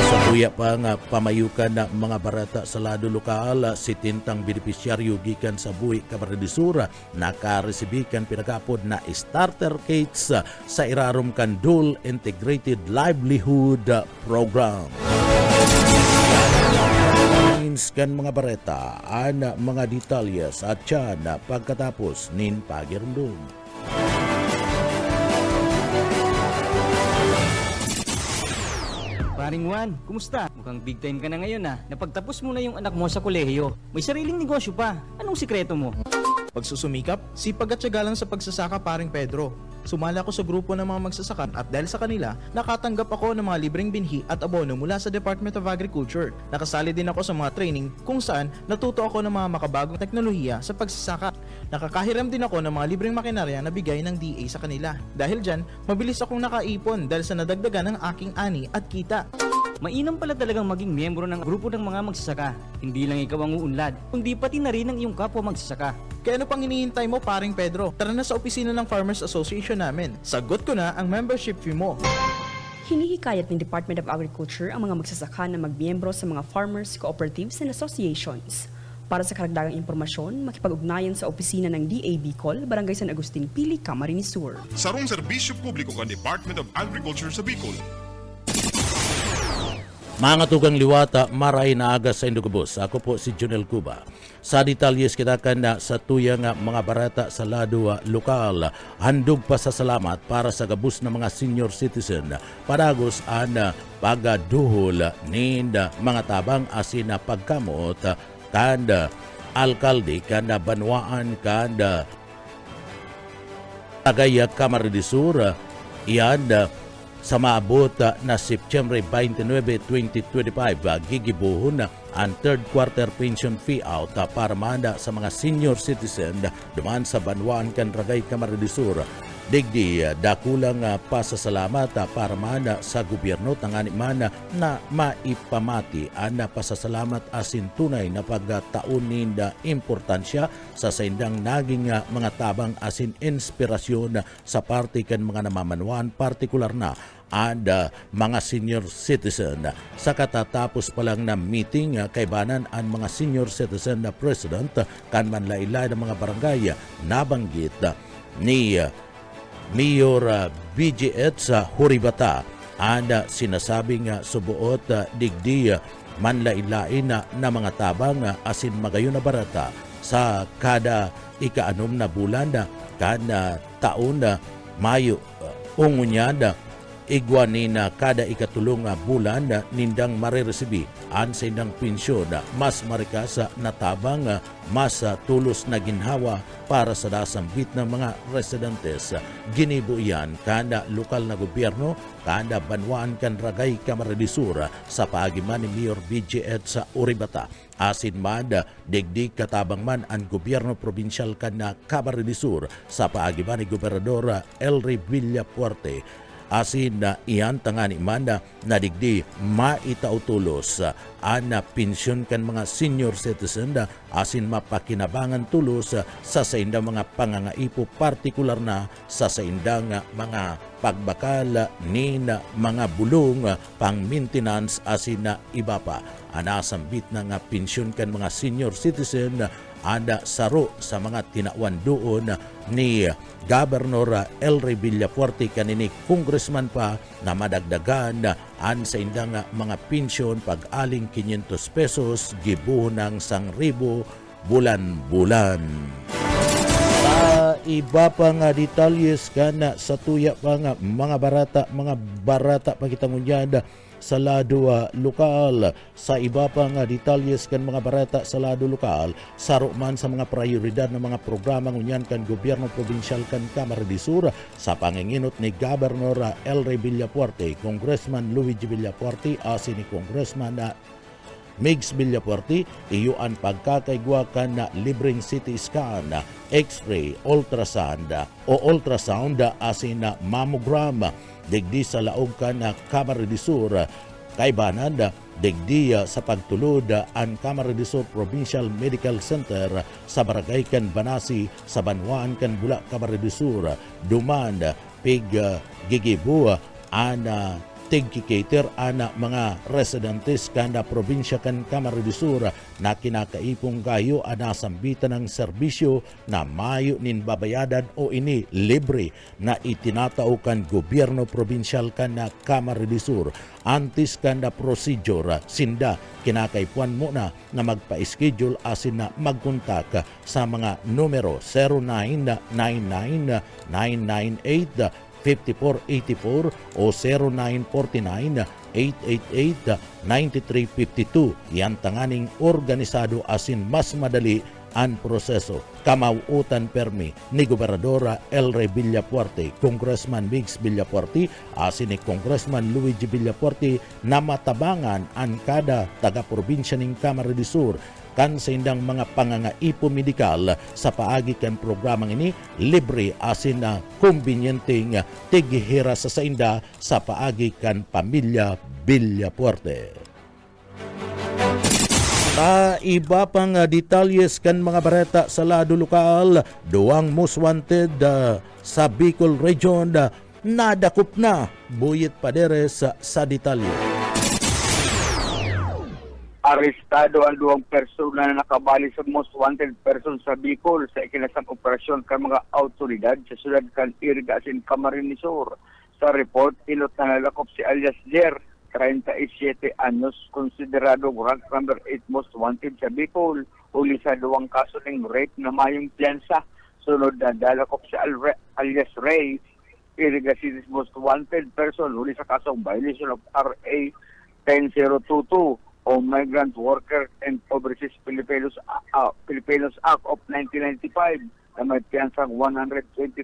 Sa tuya pa nga pamayukan na mga barata sa lado lokal, si tintang benepisyaryo gikan sa buhi Kamara de Sur nakaresibikan pinagapod na starter kits sa irarom kan Dual Integrated Livelihood Program. Kan mga bareta ana mga detalyes at siya na pagkatapos nin pagirundum. Paring Juan, kumusta? Mukhang big time ka na ngayon Napagtapos mo na yung anak mo sa kolehiyo. May sariling negosyo pa. Anong sikreto mo? Pagsusumikap, sipag at tiyaga lang sa pagsasaka paring Pedro. Sumali ako sa grupo ng mga magsasaka at dahil sa kanila, nakatanggap ako ng mga libreng binhi at abono mula sa Department of Agriculture. Nakasali din ako sa mga training kung saan natuto ako ng mga makabagong teknolohiya sa pagsasaka. Nakakahiram din ako ng mga libreng makinarya na bigay ng DA sa kanila. Dahil dyan, mabilis akong nakaipon dahil sa nadagdagan ng aking ani at kita. Mainam pala talagang maging miyembro ng grupo ng mga magsasaka. Hindi lang ikaw ang uunlad, kundi pati na rin ang iyong kapwa magsasaka. Kaya ano pang hinihintay mo paring Pedro? Tara na sa opisina ng Farmers Association namin. Sagot ko na ang membership fee mo. Hinihikayat ng Department of Agriculture ang mga magsasaka na magmiyembro sa mga farmers, cooperatives and associations. Para sa karagdagang impormasyon, makipag-ugnayan sa opisina ng DA Bicol, Barangay San Agustin Pili, Camarines Sur. Sarong serbisyo publiko kan Department of Agriculture sa Bicol. Mga tugang liwata, maray na aga sa Indogobos. Ako po si Junel Cuba. Sa detalyes kita na sa tuyang mga barata sa lado lokal. Handog pa sa salamat para sa gabus ng mga senior citizen. Padagos ang pagaduhol nin mga tabang asin na pagkamot kanda alkalde kanda banwaan kanda Tagaya Camarines-Sur. Iyan sa maabot na September 29, 2025, gigibuhon ang third quarter pension fee out para manda sa mga senior citizen duman sa Banwaan kan Ragay Camarines-Sur. Digdi dakulang pasasalamat para manda sa gobyerno tangani man na maipamati ang pasasalamat asin tunay na pagtaunin na importansya sa saindang naging mga tabang asin inspirasyon sa parte kan mga namamanwan, partikular na and mga senior citizen. Sa katatapos pa lang na meeting, kaibanan ang mga senior citizen na president kan manlailay ng mga barangay nabanggit ni Mayor BGet sa Huribata ang sinasabing subuot digdi manlailain na mga tabang asin magayon na barata sa kada ika-anom na bulan kada taon na Mayo ungunyada igwanin na kada ikatulong bulan nindang mariresibi ang sa indang pensyon mas marikasa na tabang mas tulos na ginhawa para sa dasambit ng mga residentes. Ginibo iyan kada lokal na gobyerno kada Banwaan kan Ragay Camarines-Sur sa paagiman ni Mayor BGet sa Uribata. Asin man digdig katabang man ang gobyerno probinsyal kan na Camarines-Sur sa paagiman ni Gobernador Elry Villapuerte. Asin na iyan tangani man na digdi maitautulos na pensyon kan mga senior citizen asin mapakinabangan tulos sa saindang mga pangangaipo partikular na sa saindang mga pagbakal ni mga bulong pang maintenance asin na iba pa. Anasambit na nga pensyon kan mga senior citizen ada saro sa mga tinawan doon ni Governor Elry Villapuerte kanini congressman pa na madagdagan an sa indang mga pensyon pag-aling 500 pesos gibuhon ng 1,000 bulan-bulan. Iba pa nga detalyes kana sa tuya pa nga mga barata pakitangunyada sa lado lokal. Sa iba pa nga detalyes kan mga barata sa lado lokal, saro man sa mga prioridad ng mga programa ngunyan kan gobyerno probinsyal kan Camarines-Sur sa panginginot ni Governor Elry Villapuerte, Congressman Luigi Villapuerte, asin ni Congressman Migs Villapuerte, iyo ang pagkakaigwa kan na libreng CT scan, X-ray, ultrasound asin na mammogram digdi sa laog kan na Camarines-Sur. Kaibanan digdi sa pagtulod ang Camarines-Sur Provincial Medical Center sa Barangay kan Banasi sa Banwaan kan Bula, Camarines-Sur. Duman pig gigibu ana tig-cater ana mga residentes kanda probinsya kan Camarines-Sur na kinakaipong gayo ana sambitan ng serbisyo na mayo nin babayadan o ini libre na itinatao kan gobyerno probinsyal kan na Camarines-Sur. Antis kanda procedure sinda kinakaipuan mo na magpa-schedule asin na magkontak sa mga numero 0999-998 5484 o 0949-888-9352. Yan tanganing organisado asin mas madali ang proseso. Kamauutan permi ni Gobernadora Elry Villapuerte, Congressman Migs Villapuerte, asin ni Congressman Luigi Villapuerte na matabangan ang kada taga-probinsya ng Camarines-Sur kan sa indang mga pangangaipo medikal sa paagi kan programang ini libre asin na kumbinyenteng tigihira sa sainda sa paagi kan pamilya Villapuerte. Iba pang detalyes kan mga bareta sa lado lokal, duwang most wanted sa Bicol Region nadakop na. Buyit Paderes sa detalye. Arestado ang 2 persona na nakabali sa most wanted person sa Bicol sa ikinasang operasyon kan mga autoridad sa siyudad kan Irgasin, Camarines Sur. Sa report, ilot na nalakop si alias Jer, 37 anyos, konsiderado rank number 8 most wanted sa Bicol, uli sa 2 kaso ng rape na mayong piyansa. Sunod na dalakop si alias Ray, Irgasin's most wanted person, uli sa kasong violation of RA 10022 o Migrant Worker and Overseas Filipinos Act of 1995 na may piyansang 120,000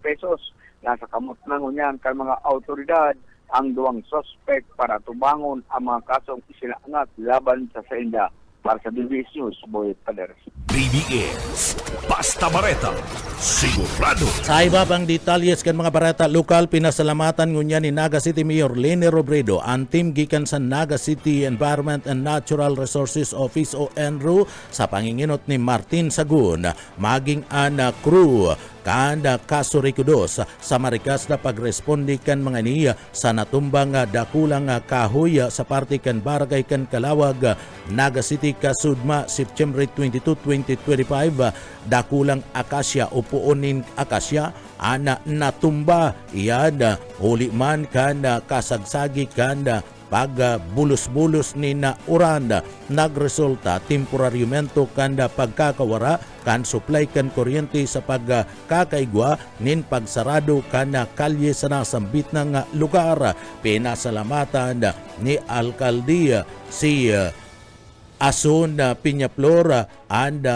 pesos. Nasa kamot na ngunyan kan mga autoridad ang 2 suspect para tubangon ang mga kasong isinangat laban sa Senda. Para sa BBS News, Boyet Paderes. BBS Basta Bareta sigurado. Sa iba pang detalyes kan mga barata lokal, pinasalamatan ngunya ni Naga City Mayor Lene Robredo ang team gikan sa Naga City Environment and Natural Resources Office o ENRO sa panginginot ni Martin Sagun maging ana crew kanda kasurikudos sa marikas na pagrespondi kan mga niya sa natumbang dakulang kahoy sa parte kan barangay kan Kalawag, Naga City, Kasudma, September 22, 2025. Dakulang akasya o puonin akasya ana natumba iyad huli man kanda kasagsagi kanda pag bulos-bulos ni na uranda nagresulta temporaryumento kanda pagkakawara kan supply kan kuryente sa pagkakaigwa nin pagsarado kana kalye sa nasambit ng lugar. Pinasalamatan ni Alkaldiya si Ason Piñaflor and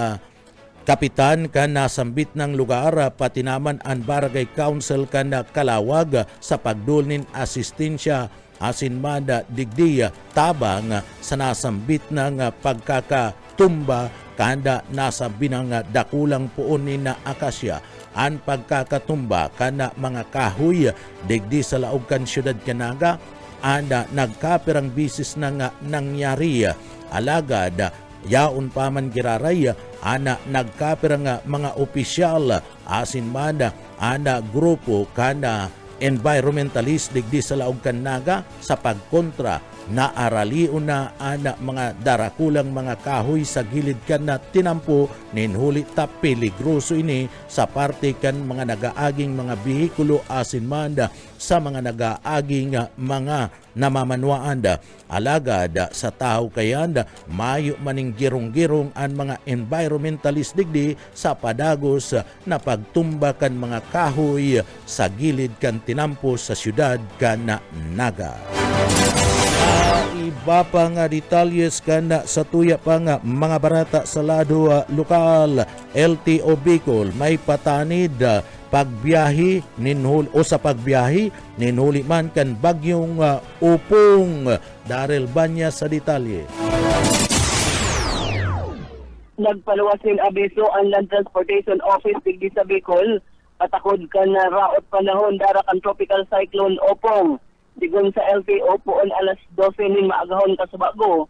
kapitan kan nasambit ng lugar pati naman ang barangay council kan Kalawag sa pagdulnin asistensya asin manda digdiya tabang sa nasambit ng pagkakatumba kanda nasa binang dakulang puunin na akasya ang pagkakatumba kana mga kahoy digdi sa laog kan syudad Canaga anda nagkapirang bisis na nga nangyari alagad yaon pa man giraray ana nagkapirang mga opisyal asin manda ana grupo kana environmentalist digdi sa laog kan Naga sa pagkontra na araliun na ana mga darakulang mga kahoy sa gilid kan na tinampo ninhuli ta peligroso ini sa parte kan mga nagaaging mga bihikulo asin manda sa mga nagaaging mga namamanwaanda. Alagad sa tao kayanda mayo maning girong-girong ang mga environmentalist digdi sa padagos na pagtumbakan mga kahoy sa gilid kan tinampo sa syudad kan Naga. Iba pa nga detalles kana sa tuya pa nga mga barata sa lado lokal. LTO Bicol may patanid pagbiyahe ninhul o sa pagbiyahe ninhuli man kan bagyong upong. Daryl Banya sa detalye. Nagpaluwas ng abiso ang Land Transportation Office digdi sa Bicol patakod kan na raot panahon dara kan tropical cyclone Opong. Sigun sa LTO poon alas 12 ning maagahon kasubag-o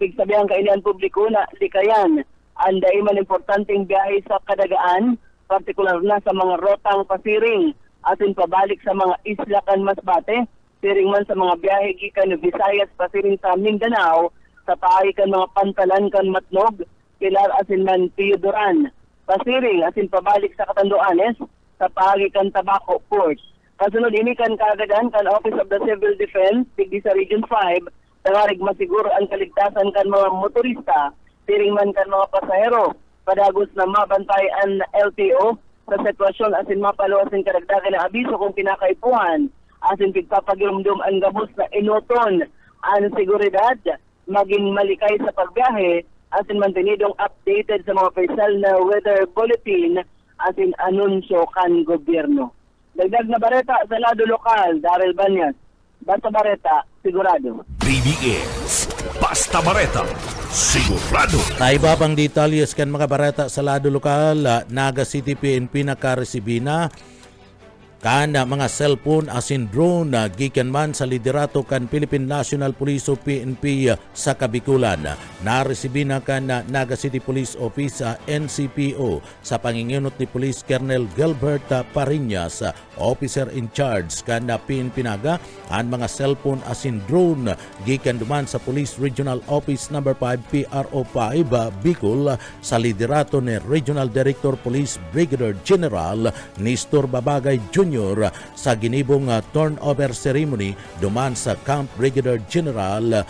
pigsabihan kainian publiko na likayan anday man importanteng biyahe sa kadagaan partikular na sa mga rotang pasiring atin pabalik sa mga isla kan Masbate siring man sa mga biyahe gikan Visayas pasiring sa Mindanao sa paay kan mga pantalan kan Matnog Pilar asin man Piodoran pasiring asin pabalik sa Catanduanes sa paagi kan Tabaco Port. Kasunod ini kan kaagadan kan Office of the Civil Defense digdi sa Region 5 tangarig masiguro ang kaligtasan kan mga motorista siring man kan mga pasahero padagos na mabantay ang LTO sa sitwasyon asin mapaluwas ng karagdagan na abiso kung kinakaipuhan asin pigpapagirumdum ang gabos na inuton ang seguridad maging malikay sa pagbiyahe asin mantinidong updated sa mga opisyal na weather bulletin asin anunsyo kan gobyerno. Dagdag na bareta sa lado lokal, Daryl Banyas. Basta bareta, sigurado. BBS Basta Bareta sigurado. Sa iba pang detalyes kan mga barata sa lado lokal, Naga City PNP nakaresibina kana mga cellphone asin drone na gikan man sa liderato kan Philippine National Police o PNP sa Kabikulan. Naresibi na kan Naga City Police Office NCPO sa pangingunot ni Police Colonel Gilbert Pariñas, officer in charge kan PNP Naga, ang mga cellphone asin drone gikan duman sa Police Regional Office number 5 PRO5 Bicol sa liderato ni Regional Director Police Brigadier General Nestor Babagay Jr. sa ginibong turnover ceremony duman sa Camp Brigadier General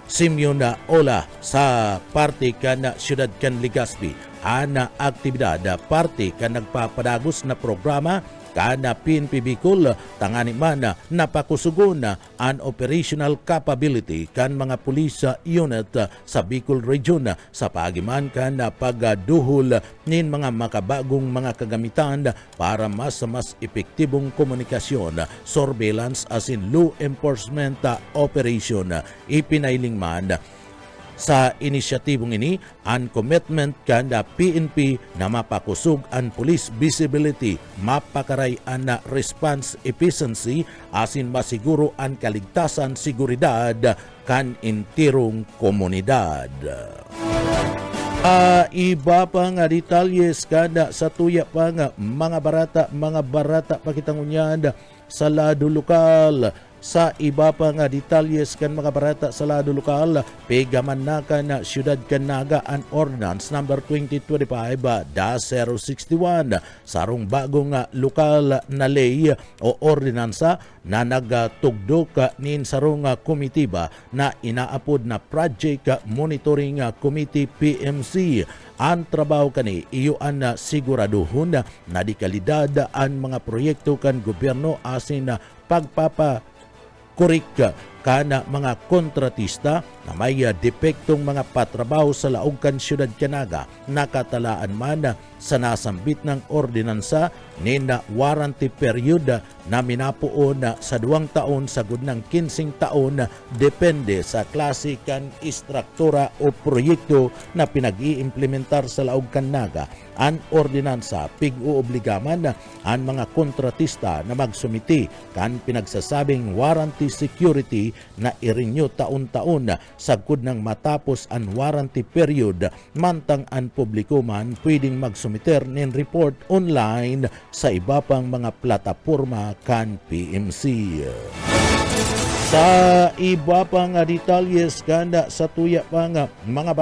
Simeon Ola sa parte kan Siyudad kan Legazpi. Ana aktibidad parte kan nagpapadagos na programa kana PNP Bicol tangani man napakusugon ang operational capability kan mga police unit sa Bicol Region sa pagiman kan pagduhol nin mga makabagong mga kagamitan para mas epektibong komunikasyon, surveillance as in law enforcement operation. Ipinailing man sa inisyatibong ini ang commitment kanda PNP na mapakusog ang police visibility, mapakaray ang response efficiency asin masiguro ang kaligtasan seguridad kan intirong komunidad. Iba pa nga detalyes kada sa tuya pa nga mga barata pakitangunyan sa lado lokal. Sa iba pa nga detalyes kan mga barata sa lado lokal, pegaman na kan Siyudad Naga ang Ordinance number 2025-061 sarong bagong lokal na ley o ordinansa na nagtugdok nin sarong komitiba na inaapod na Project Monitoring Committee PMC. Ang trabaho kani iyoan na siguraduhon na di kalidad ang mga proyekto kan gobyerno asin na pagpapa-kurik kana mga kontratista na may depektong mga patrabaho sa laog kan Siyudad Naga, nakatalaan man sa nasambit ng ordinansa ni na warranty period na minapuon sa 2 taon sa gudnang 15 taon depende sa klase kan istruktura o proyekto na pinag-iimplementar sa laog kan Naga. Ang ordinansa pig-uobligaman ang mga kontratista na magsumiti kan pinagsasabing warranty security na i-renew taon-taon sa gudnang matapos ang warranty period, mantang ang publiko man pwedeng magsumiter nin report online sa iba pang mga plataporma kan PMC. Sa iba pang detalyes kanda sa tuya pa nga mga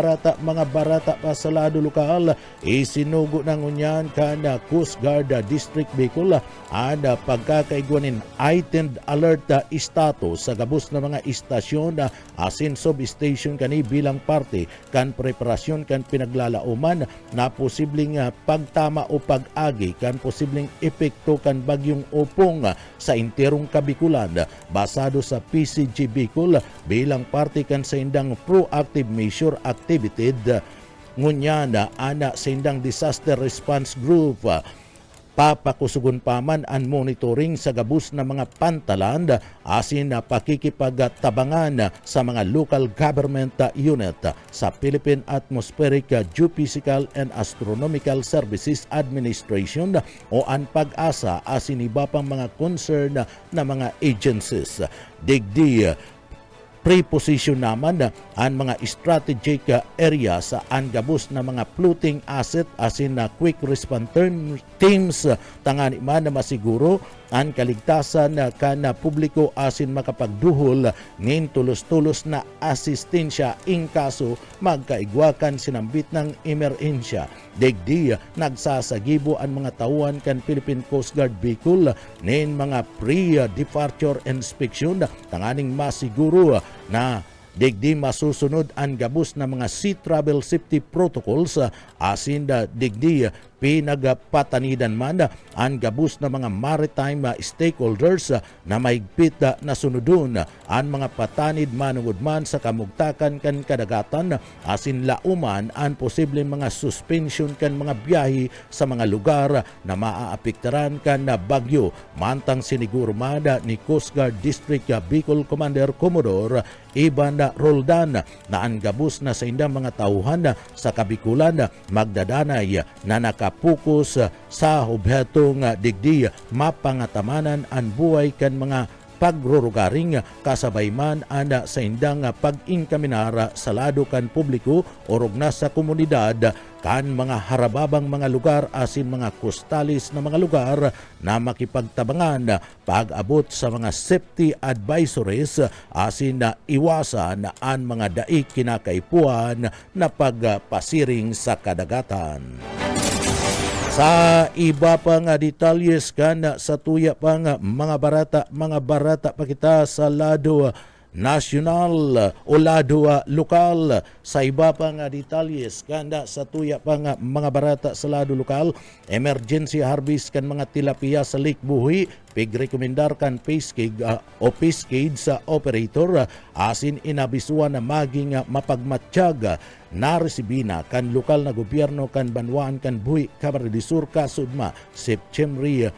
barata pa sa lado lokal, isinugo ng unyan kanda Coast Guard District Bicol ada pagkakaigwanin heightened alert status sa gabos na mga istasyon asin substation kani bilang parte kan preparasyon kan pinaglalauman na posibleng pagtama o pag-agi kan posibleng epekto kan bagyong Opong sa interong Kabikulan basado sa PCG Bicol bilang parte kan sa indang proactive measure activity ngunya na ana sa indang disaster response group. Papakusugon pa man ang monitoring sa gabus na mga pantalan asin na pakikipagtabangan sa mga local government unit sa Philippine Atmospheric, Geophysical and Astronomical Services Administration o ang PAG-ASA asin iba pang mga concern na mga agencies. Digdi preposition naman ang mga strategic area sa angabos na mga floating asset asin na quick response teams tangani man na masiguro ang kaligtasan kana publiko asin makapagduhol ngin tulos-tulos na asistensya in kaso magkaigwakan sinambit ng emerhensya. Digdi nagsasagibo ang mga tauhan kan Philippine Coast Guard Bicol nin mga pre-departure inspection tanganing masiguro na digdi masusunod ang gabos na mga sea travel safety protocols asin digdi pinagpatanidan man ang gabos na mga maritime stakeholders na mahigpit na sunudon ang mga patanid manungod man sa kamugtakan kan kadagatan asin lauman ang posibleng mga suspension kan mga biyahe sa mga lugar na maaapektaran kan bagyo mantang siniguro man ni Coast Guard District Bicol Commander Commodore Ivan Roldan na ang gabos na sa indang mga tauhan sa Kabikulan magdadanay na nakapokus sa objetong digdi mapangatamanan ang buhay kan mga pagrurugaring kasabay man ana sa indang pag-inkaminar sa lado kan publiko orog na sa komunidad kan mga harababang mga lugar asin mga kostalis na mga lugar na makipagtabangan pag-abot sa mga safety advisories asin na iwasan ang mga daig kinakaipuan na pagpasiring sa kadagatan. Sa iba pang detalyes kan sa tuya pang mga barata pa kita sa lado national o lado lokal. Sa iba pang detalles kanda sa tuya pang mga barata sa lado lokal, emergency harvest kan mga tilapia sa Lake Buhi, pigrekomendar kan Pescade sa operator asin inabisuan na maging mapagmatsyag na resibina kan lokal na gobyerno kan Banwaan kan Buhi, Camarines Sur, kasudma September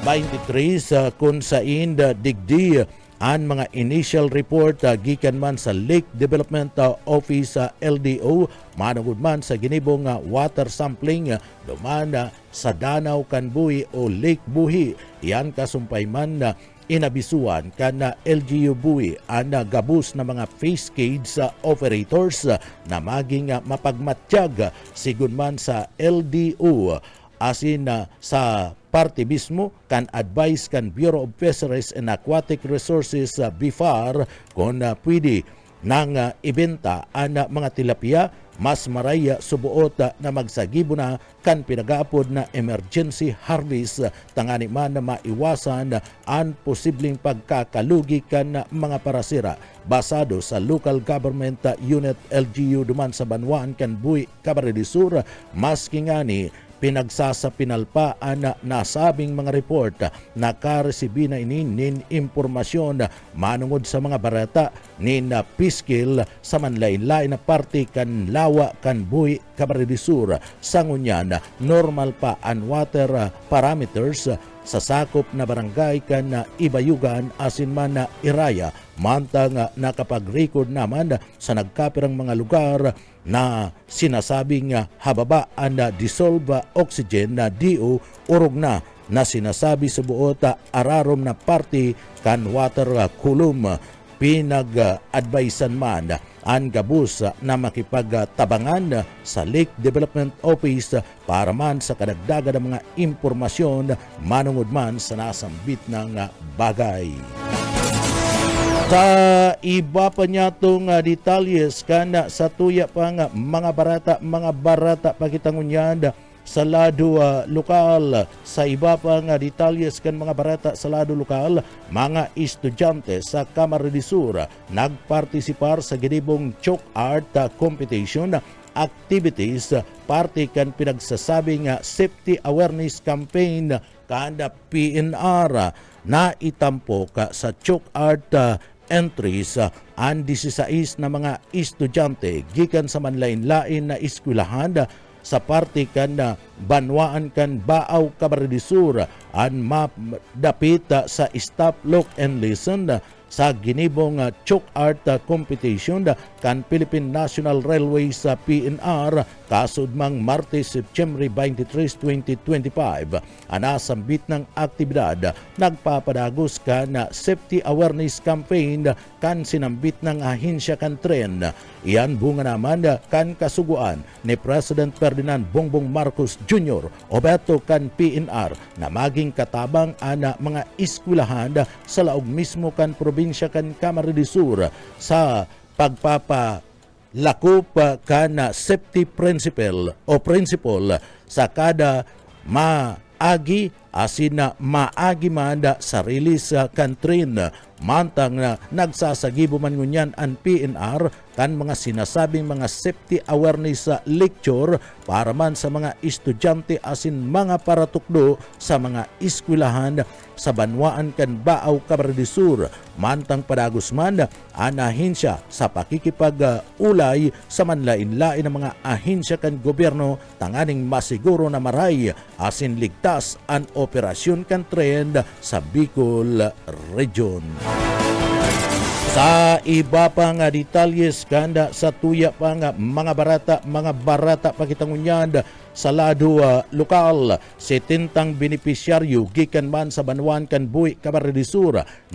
23 kung saan digdi ang mga initial report gikan man sa Lake Development Office LDO manungod man sa ginibong water sampling duman sa Danau kan Buhi o Lake Buhi. Iyan kasumpay man inabisuan kan LGU Buhi ang gabus na mga Pescade operators na maging mapagmatsyag sigun man sa LDO asin sa parte mismo kan advice kan Bureau of Fisheries and Aquatic Resources BIFAR kung pwede nang ibenta ang mga tilapia mas maraya subuot na magsagibo na kan pinagaapod na emergency harvest tangani man na maiwasan ang posibleng pagkakalugi kan mga parasira basado sa local government unit LGU duman sa Banwaan kan Buhi, Camarines Sur. Maski ngani pinagsasapinal pa ang nasabing mga report na karesibi na inin impormasyon manungod sa mga barata ni na piskil sa manlain-lain na parte kan Lawa kan Buhi, Camarines Sur. Sangunyan, normal pa ang water parameters sa sakop na barangay kan Ibayugan asin man na Iraya mantang nakapag-record naman sa nagkapirang mga lugar na sinasabing hababa ang dissolve oxygen na DO urog na sinasabi sa buot ararom na parte kan water column. Pinag-advisean man ang gabus na makipagtabangan sa Lake Development Office para man sa kadagdagan ng mga impormasyon manungod man sa nasambit ng bagay. Sa iba pa niya itong detalles kan sa tuya pang mga barata pakitangunyan sa lado lokal. Sa iba pang detalles kan mga barata sa lado lokal, mga estudyante sa Camarines Sur nagpartisipar sa ginibong chalk art competition activities parte kan pinagsasabing safety awareness campaign kada PNR na itampok sa chalk art entries ang 16 na mga estudyante gikan sa manlain-lain na eskwelahan sa parte kan Banwaan kan Baaw, Camarines Sur ang mapdapit sa Stop, Look and Listen sa ginibong chalk art competition kan Philippine National Railways sa PNR kasudmang Martes, September 23, 2025. Anasambit ng aktibidad nagpapadagos kan safety awareness campaign kan sinambit ng ahensya kan tren. Iyan bunga naman kan kasuguan ni President Ferdinand Bongbong Marcos Jr. obeto kan PNR na maging katabang ana mga eskwelahan sa laog mismo kan probinsya kan Camarines Sur sa pagpapalakop kan safety principle sa kada maagi asin na maagi man sa release kan tren mantang nagsasagibo man ngunyan ang PNR kan mga sinasabing mga safety awareness lecture para man sa mga estudyante asin mga paratukdo sa mga eskwelahan sa Banwaan kan Baaw, Camarines Sur. Mantang padagos man ang ahensya sa pakikipag-ulay sa manlain-lain ng mga ahensya kan gobyerno tanganing masiguro na maray asin ligtas ang operasyon kan tren sa Bicol Region. Sa iba pa nga detalyes kanda sa tuya pa nga mga barata pakitangunyad sa lado lokal, 70 benepisyaryo gikan man sa Banwan kan Buhi Camarines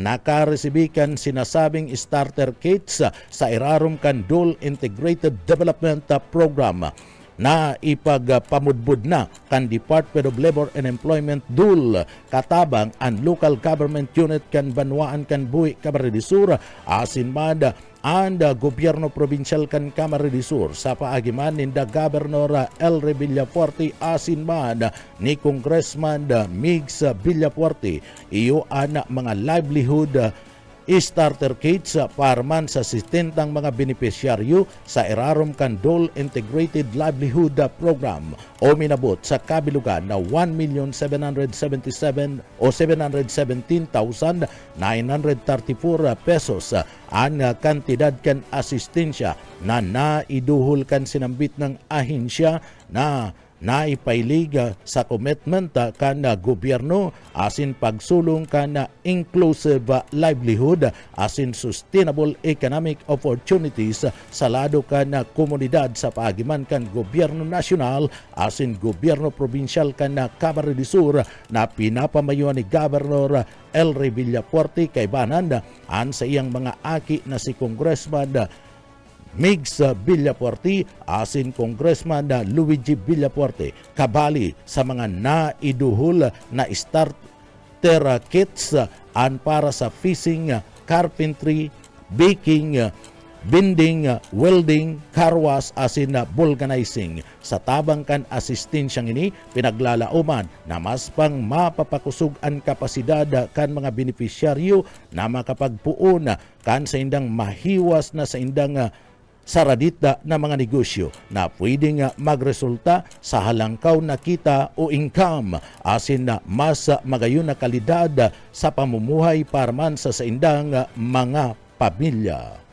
nakaresibikan sinasabing starter kits sa irarom kan Dole Integrated Development Program na ipagpamudbud na kan Department of Labor and Employment DUL katabang ang local government unit kan Banwaan kan Buhi Camarines asin man ang gobyerno probinsyal kan Camarines sa paagiman ni Governor El Villafuerte asin man ni Congressman Migs Villafuerte iyo ana mga livelihood starter kits para man sa 60 mga benepisyaryo sa irarom kan Dole Integrated Livelihood Program o minabot sa kabilugan na 1,777,000 o 717,934 pesos ang kantidad kan asistensya na naiduhol kan sinambit ng ahensya na naipailig sa commitment kan gobyerno asin pagsulong kan inclusive livelihood asin sustainable economic opportunities sa lado kan komunidad sa paagiman kan gobyerno nasyonal asin gobyerno probinsyal kan Camarines Sur na pinapamayuan ni Governor El Villafuerte kay banan an sa iyang mga aki na si Congressman Migs Villafuerte asin Congressman Luigi Villafuerte kabali sa mga naiduhol na starter kits an para sa fishing, carpentry, baking, binding, welding, car wash asin vulcanizing. Sa tabang kan asistensyang ini pinaglalauman na mas pang mapapakusog ang kapasidad kan mga benepisyaryo na makapagpuon kan sa indang mahiwas na sa indang saradita na mga negosyo na pwedeng magresulta sa halangkaw na kita o income asin na mas magayon na kalidad sa pamumuhay para man sa indang mga pamilya.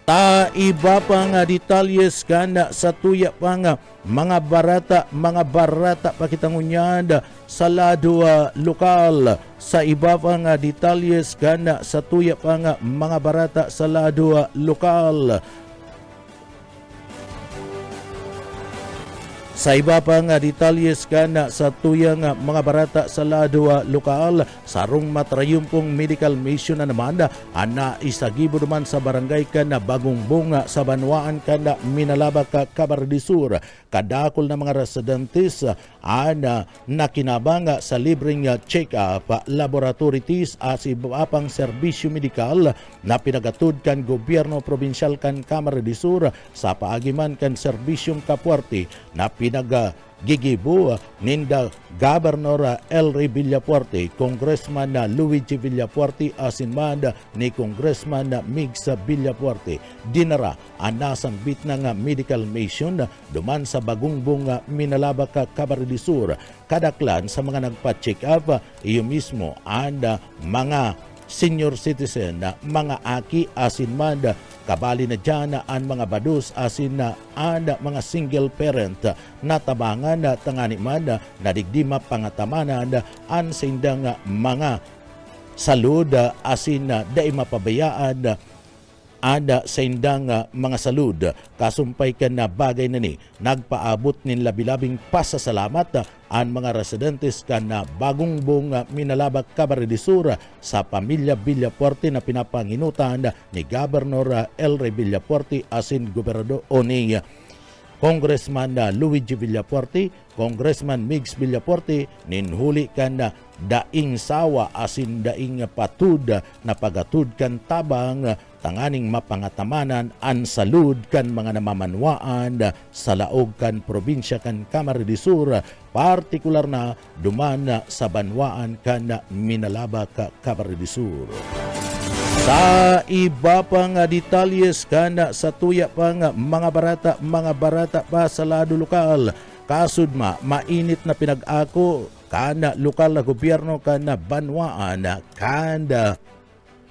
Ta iba pa nga detalyes kan sa tuya pa nga mga barata pakitangunyad sa lado lokal. Sa iba pa nga detalyes kan sa tuya pa nga mga barata sa lado lokal. Sa iba pa nga detalyes kan sa tuyang mga barata sa lado lokal, sarong matrayumpong medical mission na naman ana isagibo naman sa barangay kan Bagong Bunga sa Banwaan kan Minalabak Camarines Sur. Kadakol na mga residentes ana nakinabang sa libreng check-up, laboratory test at iba pang serbisyo medikal na pinagatud kan gobyerno probinsyal kan Camarines Sur sa paagiman kan serbisyong kapwerte na gigibo ninda Governor El Villafuerte, Congressman Luigi Villafuerte asin man ni Congressman Migs Villafuerte. Dinara ang nasang bitnang medical mission duman sa Bagong Bunga, Minalabak, Camarines Sur. Kadaklan sa mga nagpa-check up, iyo mismo ang mga senior citizen, mga aki asin man kabali na dyan ang mga badus asin na ang mga single parent na tabangan tangani man na digdima pangatamanan ang sindang mga salud asin dai mapabayaan ada sa indang mga salud. Kasumpay kan na bagay na ni nagpaabot nin labilabing pasasalamat ang mga residentes kan na Bagong Bunga, Minalabak, Camarines Sur sa pamilya Villafuerte na pinapanginutan ni Governor El Villafuerte asin Gobernador o ni Congressman Luigi Villafuerte, Congressman Migs Villafuerte, ninhuli kan daing sawa asin daing patud na pagatud kan tabang tanganing mapangatamanan an salud kan mga namamanwaan sa laog kan probinsya kan Camarines Sur, partikular na duman sa Banwaan kan Minalabak, Camarines Sur. Sa iba pang detalyes kan sa tuya pang mga barata pa sa lado lokal, kasud mainit na pinag-ako kan lokal na gobyerno kan Banwaan kan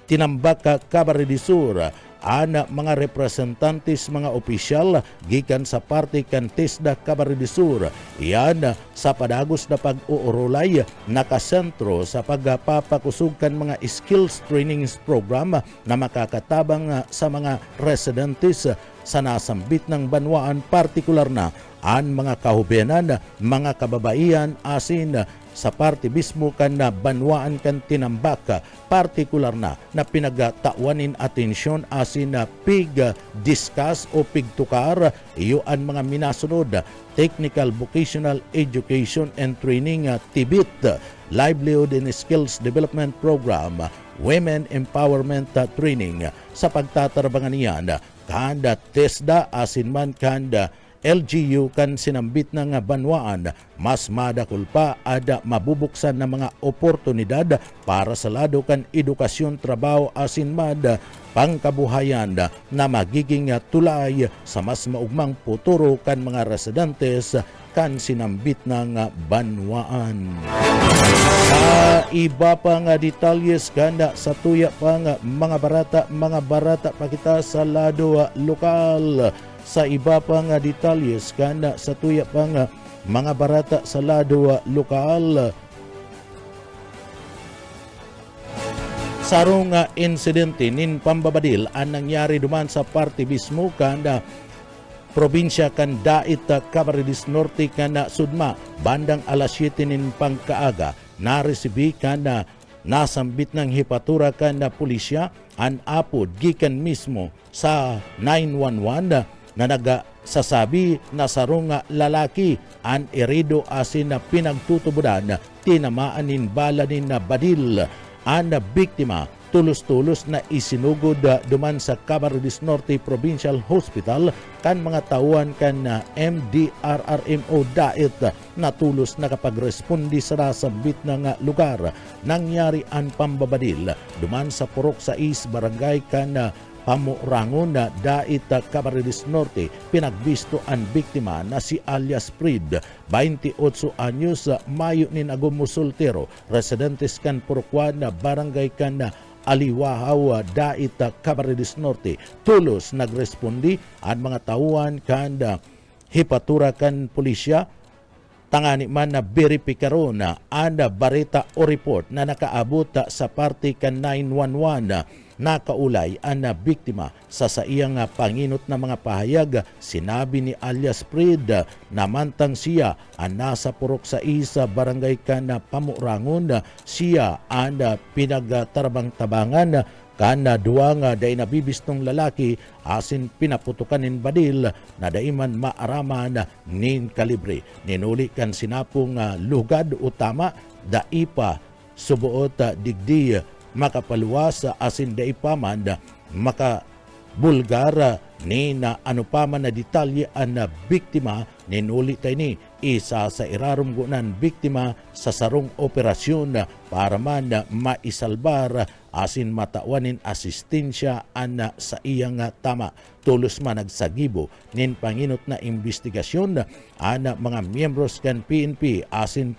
tinambak Camarines Sur ana mga representantes mga opisyal gikan sa parte kan TESDA Camarines Sur. Iyan sa padagos na pag-uurulay nakasentro sa pagpapakusog kan mga skills training program na makakatabang sa mga residentes sa nasambit ng banwaan, partikular na ang mga kahubenan, mga kababaihan asin sa parte mismo kan na banwaan kan tinambak, partikular na pinagtawanin atensyon asin na pig-discuss o pigtukar iyo ang mga minasunod: Technical Vocational Education and Training TVET, Livelihood and Skills Development Program, Women Empowerment Training. Sa pagtatarbangan niyan, kanda TESDA asin man kanda LGU kan sinambit ng banwaan, mas madakul pa ada mabubuksan na mga oportunidad para sa lado kan edukasyon, trabaho asin mad pangkabuhayan na magiging tulay sa mas maugmang futuro kan mga residentes kan sinambit ng banwaan. Iba pa nga detalyes kanda sa tuya pa nga mga barata pa kita sa lado lokal. Sa iba pa nga detalyes kanda sa tuya pa nga mga barata sa lado lokal. Sarong insidente nin pambabadil ang nangyari duman sa parte mismo kanda probinsya kan Dait Camarines Norte kana Sudma bandang alas 7 nin pangkaaga naresibi kana nasambit ng hipatura kana pulisya an apod gikan mismo sa 911 na nagasasabi na sarong lalaki an erido asin na pinagtutubudan tinamaanin balanin na badil an biktima tulos-tulos na isinugod duman sa Camarines Norte Provincial Hospital kan mga tauhan kan MDRRMO Dait na tulos nakapagrespondi sa nasambit ng lugar. Nangyari ang pambabadil duman sa Purok 6 barangay kan Pamurangon na Dait Camarines Norte. Pinagbisto ang biktima na si alias Prid, 28 anyos, mayo nin agum soltero, residentes kan Purokwan na barangay kan Aliwahaw, Dait Camarines Norte. Tulos nagrespondi ang mga tauhan kan hipatura kan pulisya tangani man na beripikaro na anda barita o report na nakaabot sa parte kan 911 nakaulay ang biktima sa iyang panginot na mga pahayag. Sinabi ni alias Prid na mantang siya ang nasa Purok 6 barangay kan Pamurangon, siya ang pinagtarabang-tabangan kana duwang day nabibistong lalaki asin pinaputukanin badil na daiman maaraman nin kalibre. Ninuli kan sinapong lugad utama daipa subuot digdi makapaluwas asin daipaman makabulgar ni na anupaman na detalye ang biktima. Ninuli tayo ni isa sa irarum gunan biktima sa sarong operasyon para man maisalbar asin matawanin asistensya ana sa iyang tama. Tulos man nagsagibo nin panginot na investigasyon ana mga miyembros kan PNP asin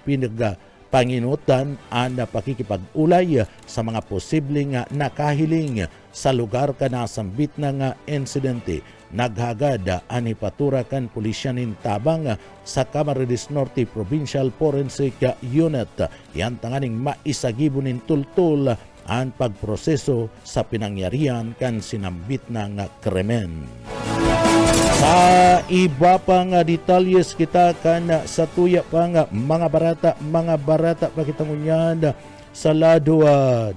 panginutan ang pakikipag-ulay sa mga posibleng nakahiling sa lugar ka nasambit ng insidente. Naghagad ang ipatura kan pulisyanin tabang sa Camarines Norte Provincial Forensic Unit. Yan tanganing maisagibo nin tultul ang pagproseso sa pinangyarihan kan sinambit ng krimen. Sa iba pang detalyes kita kan sa tuya pang mga barata pakitangunyan sa lado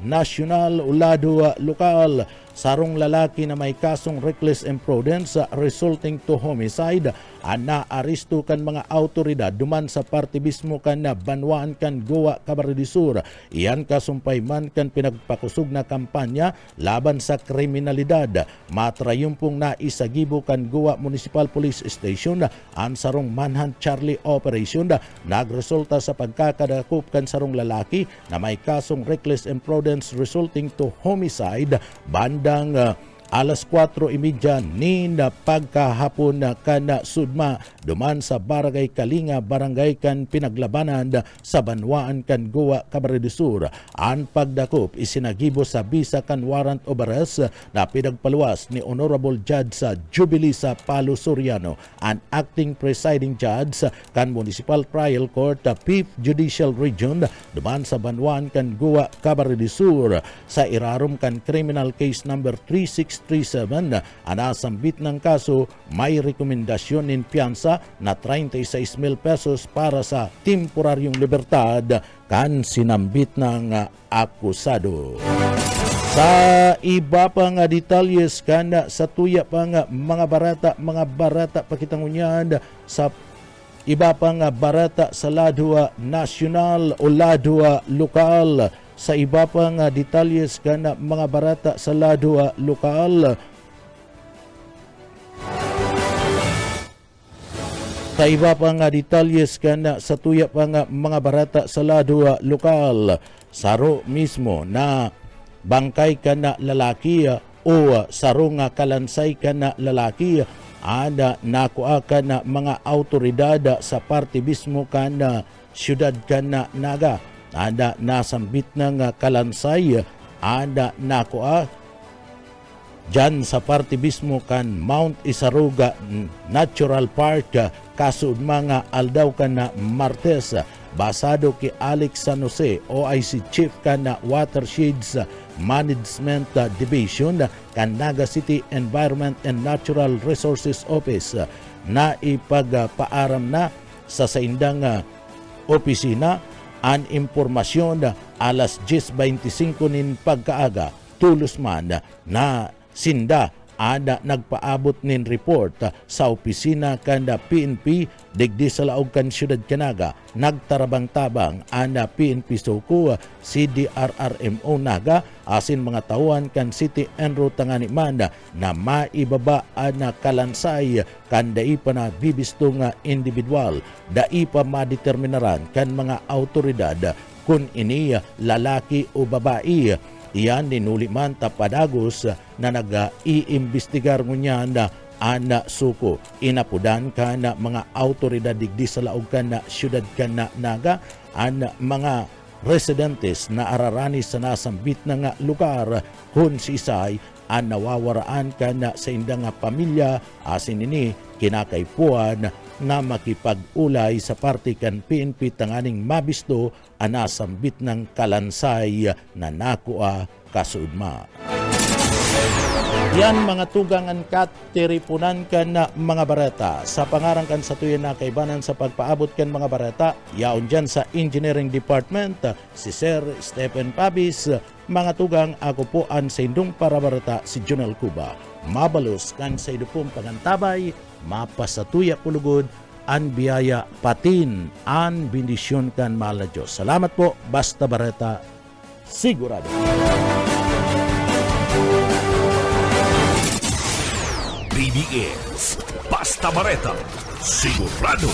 national o lado lokal. Sarong lalaki na may kasong reckless imprudence resulting to homicide ang naaresto kan mga autoridad duman sa parte mismo kan banwaan kan Goa, Camarines Sur. Iyan kasumpay man kan pinagpakusog na kampanya laban sa kriminalidad. Matrayumpong na isagibo kan Goa Municipal Police Station ang sarong manhunt Charlie Operation. Nagresulta sa pagkakadakop kan sarong lalaki na may kasong reckless imprudence resulting to homicide bandang alas 4:30 ni na pagkahapon na kana sudma duman sa Barangay Kalinga, barangay kan pinaglabanan sa Banwaan kan Guwa, Camarines Sur. Ang pagdakop isinagibo sa bisa kan warrant of arrest na pinagpaluwas ni Honorable Judge sa Jubilee sa Palo Soriano, ang acting presiding judge kan Municipal Trial Court 5th Judicial Region duman sa Banwaan kan Guwa, Camarines Sur sa irarom kan criminal case number 3637. Anasambit ng kaso may rekomendasyon ng piyansa na 36,000 pesos para sa temporaryong libertad kan sinambit ng akusado. Sa iba pang detalles kan sa tuya pang mga barata pakitangunyan sa iba pang barata sa ladwa nasyonal o ladwa lokal. Sa iba pang detalles kan mga barata sa ladwa lokal. Sa iba pang detalles kan sa tuya pang mga barata sa ladwa lokal. Saro mismo na bangkay ka na lalaki o saro nga kalansay ka na lalaki ada nakuha ka na mga autoridad sa parte mismo ka na syudad ka na naga. Ada nasambit ng kalansay, ada nakuha dyan sa parte mismo kan Mount Isaruga Natural Park, kasud mga aldaw ka na Martes, basado ki Alex San Jose, OIC Chief ka na Watersheds Management Division kan Naga City Environment and Natural Resources Office, na ipagpaaram na sa saindang opisina ang impormasyon alas 10:25 nin pagkaaga tulos man na sinda ada nagpaabot nin report sa opisina kanda PNP digdi sa laog kan siyudad Canaga. Nagtarabang-tabang ana PNP Suko CDRRMO Naga asin mga tauhan kan City Enro Tanganiman na maibaba na kalansay kan dai pa na bibisto nga individual, dai pa madeterminaran kan mga autoridad kung ini lalaki o babae. Iyan ninuliman tapadagos na nag-iimbestigar ngunyan na ana suko. Inapudan ka na mga autoridad digdi sa laog ka na syudad ka na naga ang mga residentes na ararani sa nasambit na nga lugar kung si Isay ang nawawaraan ka na sa indang pamilya asin ini kinakaipuan na makipag-ulay sa parte kan PNP tanganing mabisto ang nasambit ng kalansay na nakuha kasudma. Yan mga tugangan kat tiripunan kan na mga barata sa pangarang kan sa tuyan na kaibanan sa pagpaabot kan mga barata yaon dyan sa Engineering Department si Sir Stephen Pabis. Mga tugang ako po ang sa indong para barata si Jonel Cuba. Mabalos kan sa idupong pangantabay mapasatuya pulugod an biyaya patin an bendisyon kan mahal na Diyos. Salamat po, basta barata sigurado. BBS Basta Bareta sigurado.